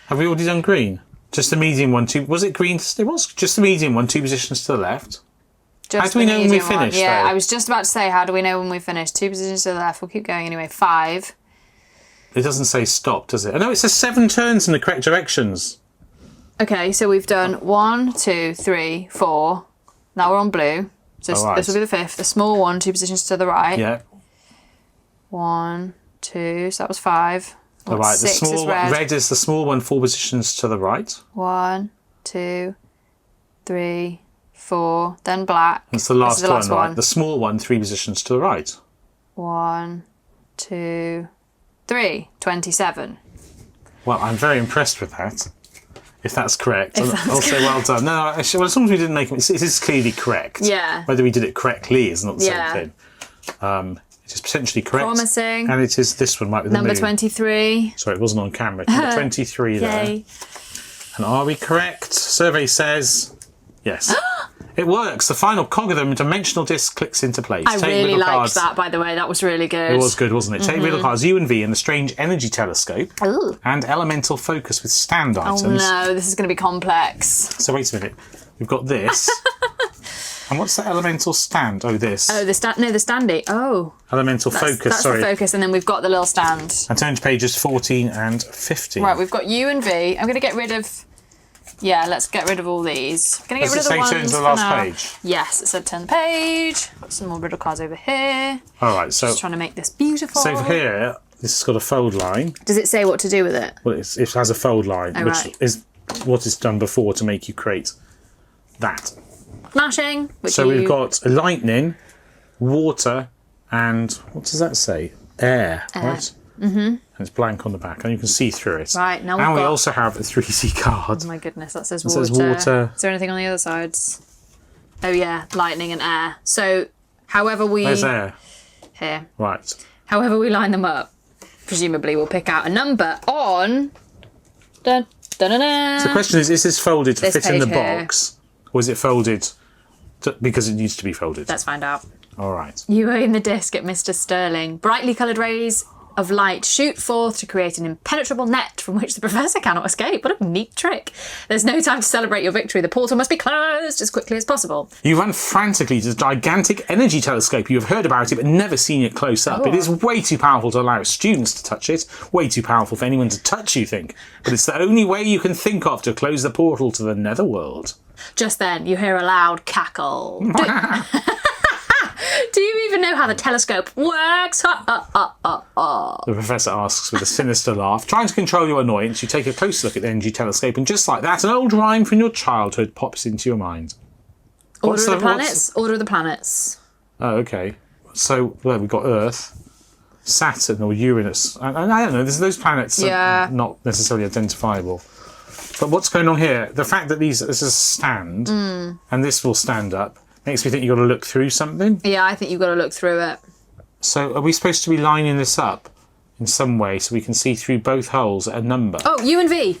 Have we already done green? Just the medium one, 2. Was it green? It was just the medium one, 2 positions to the left. How do we know when we finished? Yeah, though? I was just about to say, how do we know when we finished? 2 positions to the left. We'll keep going anyway. 5. It doesn't say stop, does it? Oh, no, it says 7 turns in the correct directions. Okay, so we've done 1, 2, 3, 4. Now we're on blue. So this will be the 5th. The small one, 2 positions to the right. Yeah. 1, 2. So that was 5. All right. The 6 small is red. Red is the small one, 4 positions to the right. 1, 2, 3, 4, then black. That's the last, This is the last one, right? one. The small one, 3 positions to the right. 1, 2, 3. 27. Well, I'm very impressed with that. If that's correct. I'll say well done. No, actually, well, as long as we didn't make it is clearly correct. Yeah. Whether we did it correctly is not the same thing. It is potentially correct. Promising. And it is this one, right, with the Number moon. 23. Sorry, it wasn't on camera. Number 23 there. Yay. And are we correct? Survey says yes. It works. The final cog of the dimensional disc clicks into place. I really liked that, by the way. That was really good. It was good, wasn't it? Take riddle cards U and V and the Strange Energy Telescope Ooh. and Elemental Focus with stand items. Oh no, this is going to be complex. So wait a minute. We've got this. And what's the elemental stand? Oh, this. Oh, the standee. Oh. Elemental focus, That's sorry. the focus, and then we've got the little stand. And turn to pages 14 and 15. Right, we've got U and V. I'm going to get rid of... Yeah, let's get rid of all these. I'm going to get rid of the ones turn to the for last now. page? Yes, it said turn the page. Got some more riddle cards over here. All right, so... Just trying to make this beautiful. So here, this has got a fold line. Does it say what to do with it? Well, it has a fold line, which right. is what is done before to make you create that. Smashing. So we've got lightning, water, and what does that say? Air. Right? Mm-hmm. And it's blank on the back, and you can see through it. Right, now and we've we got... also have a 3D card. Oh my goodness, that says It water. says water. Is there anything on the other sides? Oh yeah, lightning and air. So however we... Where's air? Here. Right. However we line them up, presumably we'll pick out a number on... Dun, dun, dun, dun. So the question is this folded to This fit in the page here. box? Or is it folded because it needs to be folded? Let's find out. All right. You aim the disc at Mr. Sterling. Brightly coloured rays of light shoot forth to create an impenetrable net from which the professor cannot escape. What a neat trick. There's no time to celebrate your victory. The portal must be closed as quickly as possible. You run frantically to the gigantic energy telescope. You have heard about it but never seen it close up. It is way too powerful to allow students to touch it. Way too powerful for anyone to touch, you think. But it's the only way you can think of to close the portal to the netherworld. Just then, you hear a loud cackle. Do you even know how the telescope works? The professor asks with a sinister laugh. Trying to control your annoyance, you take a close look at the energy telescope, and just like that, an old rhyme from your childhood pops into your mind. Order of the planets. Order of the planets. Oh, okay. So, well, we've got Earth, Saturn or Uranus. I don't know, those planets are not necessarily identifiable. But what's going on here? The fact that this is a stand, and this will stand up, makes me think you've got to look through something. Yeah, I think you've got to look through it. So are we supposed to be lining this up in some way so we can see through both holes at a number? Oh, U and V.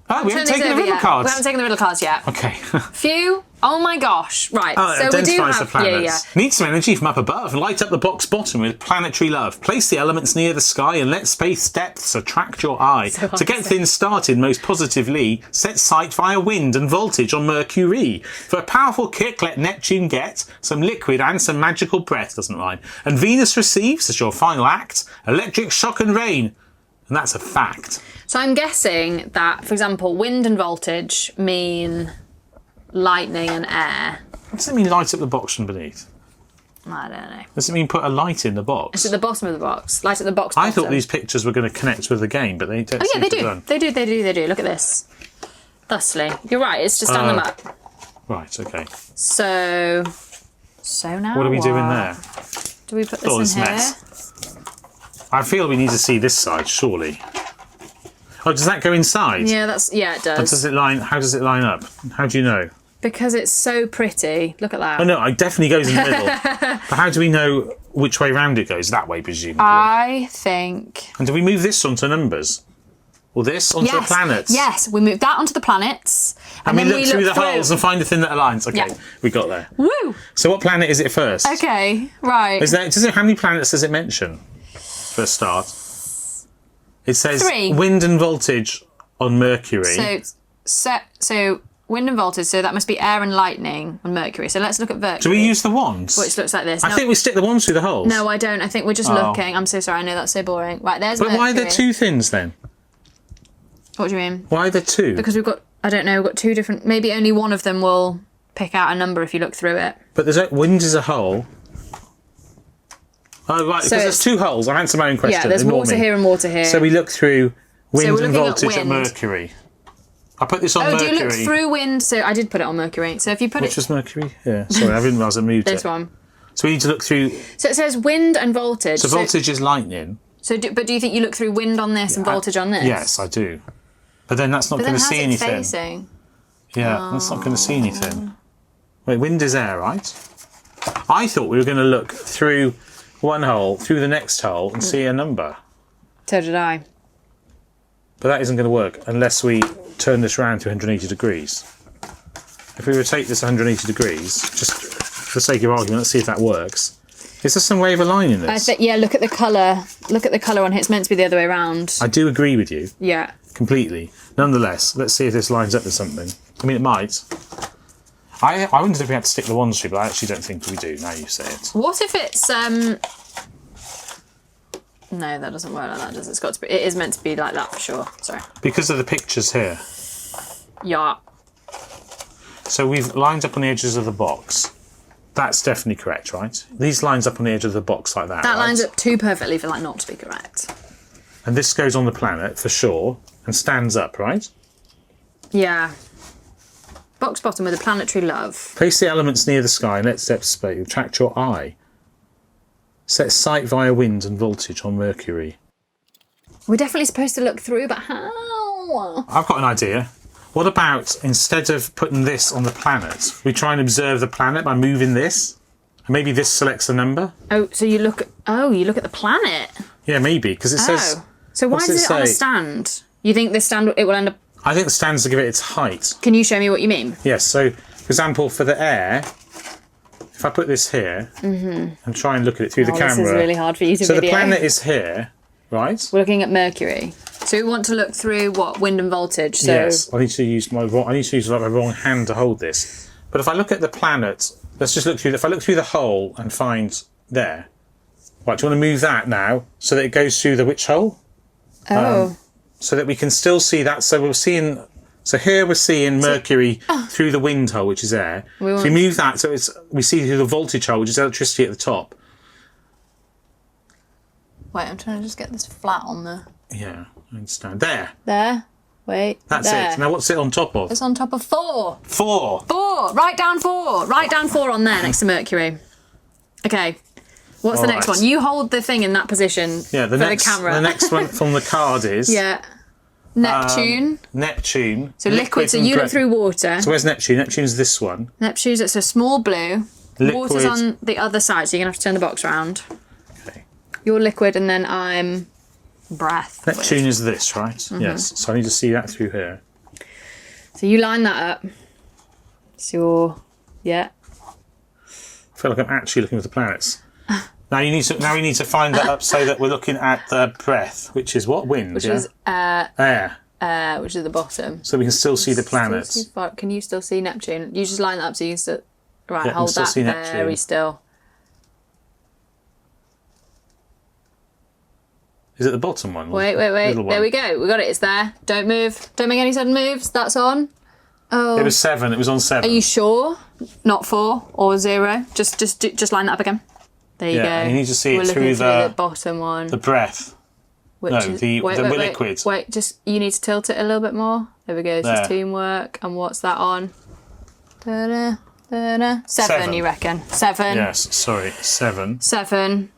Oh, we haven't taken the riddle cards. We haven't taken the riddle cards yet. Okay. Phew. Oh my gosh. Right. Oh, so it we do identifies have... the planets. Need some energy from up above and light up the box bottom with planetary love. Place the elements near the sky and let space depths attract your eye. So to get things started most positively, set sight via wind and voltage on Mercury. For a powerful kick, let Neptune get some liquid and some magical breath, doesn't rhyme. And Venus receives, as your final act, electric shock and rain. And that's a fact. So I'm guessing that, for example, wind and voltage mean lightning and air. What does it mean light up the box from beneath? I don't know. Does it mean put a light in the box? It's at the bottom of the box. Light at the box I bottom. thought these pictures were going to connect with the game, but they don't Oh yeah, seem they to do. have done. They do. Look at this. Thusly. You're right, it's to stand them up. Right, okay. So now What are we doing there? Do we put Oh, this this in here? mess. I feel we need to see this side, surely. Oh, does that go inside? Yeah, it does. How does it line up? How do you know? Because it's so pretty. Look at that. Oh no, it definitely goes in the middle. But how do we know which way round it goes? That way, presumably. I think... And do we move this onto numbers? Or this onto the planets? Yes, we move that onto the planets. And we then look through the holes and find the thing that aligns. Okay, Yeah. we got there. Woo! So what planet is it first? Okay, right. How many planets does it mention for a start? It says 3. wind and voltage on Mercury. So wind and voltage, so that must be air and lightning on Mercury. So let's look at Mercury. Do we use the wands? Which looks like this. I think we stick the wands through the holes. No, I don't. I think we're just looking. I'm so sorry. I know that's so boring. Right, there's But Mercury. why are there 2 things then? What do you mean? Why are there 2? Because we've got, I don't know, we've got 2 different... Maybe only one of them will pick out a number if you look through it. But wind is a hole. Oh, right, because there's 2 holes. I've answered my own question. Yeah, there's Ignore water me. here and water here. So we look through wind we're and looking at voltage at wind. Mercury. I put this on Oh, Mercury. do you look through wind? So I did put it on Mercury. So if you put Which was Mercury? Yeah, sorry, I didn't realise I moved this it. one. So we need to look through... So it says wind and voltage. So voltage is lightning. But do you think you look through wind on this and voltage on this? Yes, I do. But then that's not But going then to how's see it anything. facing? Yeah, that's not going to see anything. Wait, wind is air, right? I thought we were going to look through one hole, through the next hole, and see a number. So did I. But that isn't going to work unless we turn this round to 180 degrees. If we rotate this 180 degrees, just for the sake of argument, let's see if that works. Is there some way of aligning this? Yeah, look at the colour. Look at the colour on here. It's meant to be the other way around. I do agree with you. Yeah. Completely. Nonetheless, let's see if this lines up with something. I mean, it might. I wondered if we had to stick the wands through, but I actually don't think we do, now you say it. What if it's... No, that doesn't work like that, does it? It's got to be... It is meant to be like that for sure. Sorry. Because of the pictures here. Yeah. So we've lined up on the edges of the box. That's definitely correct, right? These lines up on the edge of the box like that, That right? lines up too perfectly for that not to be correct. And this goes on the planet, for sure, and stands up, right? Yeah. Box bottom with a planetary love. Place the elements near the sky and let steps attract your eye. Set sight via wind and voltage on Mercury. We're definitely supposed to look through, but how? I've got an idea. What about, instead of putting this on the planet, we try and observe the planet by moving this? And maybe this selects the number? Oh, so you look... Oh, you look at the planet. Yeah, maybe, because it says... Oh. So why what's is it on a say? stand? You think this stand, it will end up... I think the stands to give it its height. Can you show me what you mean? Yes, so, for example, for the air, if I put this here and try and look at it through the camera... This is really hard for you to So video. the planet is here, right? We're looking at Mercury. So we want to look through what? Wind and voltage. So Yes, I need to use my wrong hand to hold this. But if I look at the planet, let's just look through. If I look through the hole and find there, right? Do you want to move that now so that it goes through the which hole? Oh. So that we can still see that. So we're seeing. So here we're seeing Mercury through the wind hole, which is air. So we move that so we see through the voltage hole, which is electricity at the top. Wait, I'm trying to just get this flat on the... Yeah, I understand. There. There. Wait. That's there. it. Now what's it on top of? It's on top of 4. 4. 4. Write down 4. Write down 4 on there next to Mercury. Okay. What's the next Alright. one? You hold the thing in that position Yeah, for the camera. The next one from the card is Yeah. Neptune. Neptune. So liquid, so and you look breath. through water. So where's Neptune? Neptune's this one. Neptune's, it's a small blue. Liquid. Water's on the other side, so you're going to have to turn the box around. Okay. You're liquid and then I'm breath. Neptune is this, right? Mm-hmm. Yes. So I need to see that through here. So you line that up. So you're, yeah. I feel like I'm actually looking at the planets. Now we need to find that up so that we're looking at the breath, which is what? Wind, Which yeah? is Air. which is the bottom. So we can still see the planets. Can you still see Neptune? You just line that up so you can still... Right, Yeah, I can hold still that see Neptune. very still. Is it the bottom one? Wait. Little one? There we go. We got it. It's there. Don't move. Don't make any sudden moves. That's on. Oh. It was 7. It was on 7. Are you sure? Not 4 or 0? Just line that up again. There you go. And you need to see We're it looking through the bottom one. the breath. Which no, is, the liquid. Wait, just you need to tilt it a little bit more. There we go. This There. is teamwork. And what's that on? Da-da, da-da. 7, you reckon? 7. Yes, sorry, 7. 7.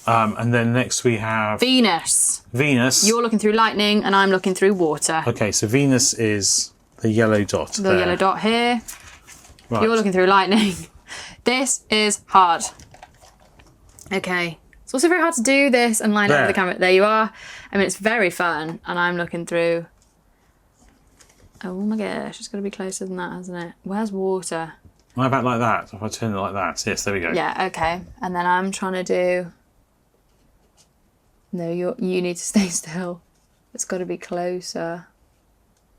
And then next we have Venus. Venus. You're looking through lightning, and I'm looking through water. Okay, so Venus is the yellow dot. The yellow dot here. Right. You're looking through lightning. This is hard. Okay. It's also very hard to do this and line up with the camera. There you are. I mean, it's very fun, and I'm looking through... Oh my gosh, it's got to be closer than that, hasn't it? Where's water? How about like that? If I turn it like that. Yes, there we go. Yeah, okay. And then I'm trying to do... No, you need to stay still. It's got to be closer.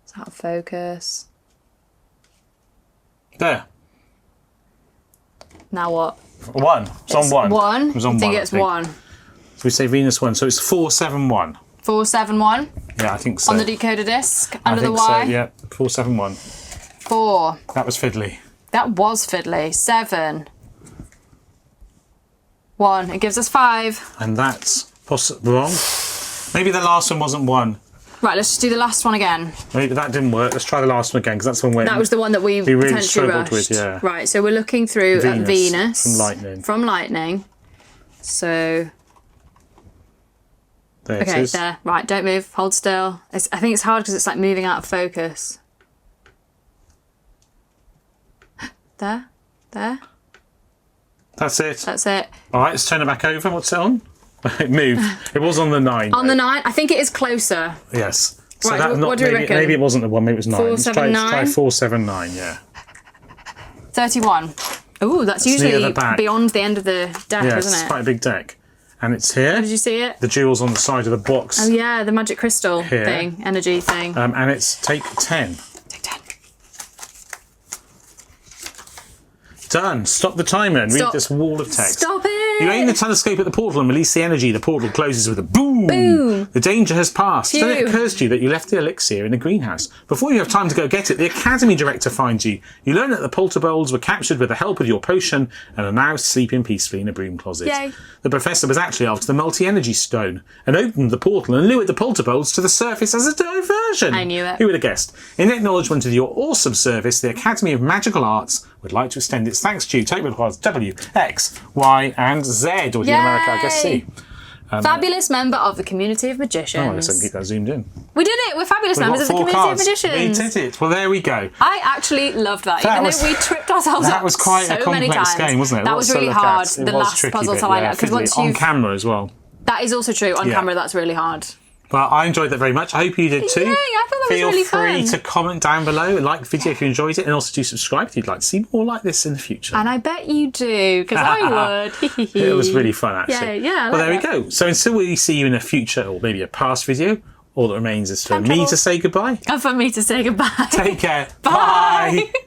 It's out of focus. There. Now what? 1. It's on 1. 1? It was on I think 1. it's 1. So we say Venus 1. So it's 471. 471 Yeah, I think so. on the decoder disc under I think the Y. So, yeah, 471. 4. That was fiddly. That was fiddly. 7. 1. It gives us 5. And that's wrong. Maybe the last one wasn't 1. Right, let's just do the last one again. Maybe that didn't work. Let's try the last one again, because that's the one where That was the one that we really potentially struggled rushed. with, yeah. Right, so we're looking through at Venus. From lightning. From lightning. So... There it Okay, is. there. Right, don't move. Hold still. I think it's hard because it's like moving out of focus. There. There. That's it. That's it. All right, let's turn it back over. What's it on? It moved. It was on the 9. On the 9, I think it is closer. Yes. So Right, that what do we maybe, reckon? maybe it wasn't the 1, maybe it was 9. Let's try 479? 479, yeah. 31. Ooh, that's near usually the back. beyond the end of the deck, Yes, isn't it's it? quite a big deck. And it's here. Did you see it? The jewels on the side of the box. Oh yeah, the magic crystal Here. thing, energy thing. And it's take 10. Take 10. Done. Stop the timer and read Stop. this wall of text. Stop it! You aim the telescope at the portal and release the energy. The portal closes with a boom. Boom. The danger has passed. Phew. Then it occurs to you that you left the elixir in the greenhouse. Before you have time to go get it, the academy director finds you. You learn that the polterbolts were captured with the help of your potion and are now sleeping peacefully in a broom closet. Yay. The professor was actually after the multi-energy stone and opened the portal and lured the polterbolts to the surface as a diversion. I knew it. Who would have guessed? In acknowledgement of your awesome service, the Academy of Magical Arts would like to extend its thanks to you. Take what was W, X, Y, and Z, or in America, I guess C. Fabulous member of the community of magicians. Oh, I guess I can keep that zoomed in. We did it! We're fabulous We've members got of the 4 community cards. of magicians. We did it. Well, there we go. I actually loved that, That even was- though we tripped ourselves That up was quite so a many complex times. game, wasn't it? That was Lots to really look hard. at. It The was last tricky puzzle bit, to line yeah, out, because once physically. On you've camera as well. that is also true on Yeah. camera. That's really hard. Well, I enjoyed that very much. I hope you did too. Yay, I thought that was Feel really free fun. to comment down below, like the video if you enjoyed it, and also do subscribe if you'd like to see more like this in the future. And I bet you do, because I would. It was really fun, actually. Yeah, I well, like there we go. So until we see you in a future or maybe a past video, all that remains is for Time me travel. to say goodbye. And for me to say goodbye. Take care. Bye. Bye.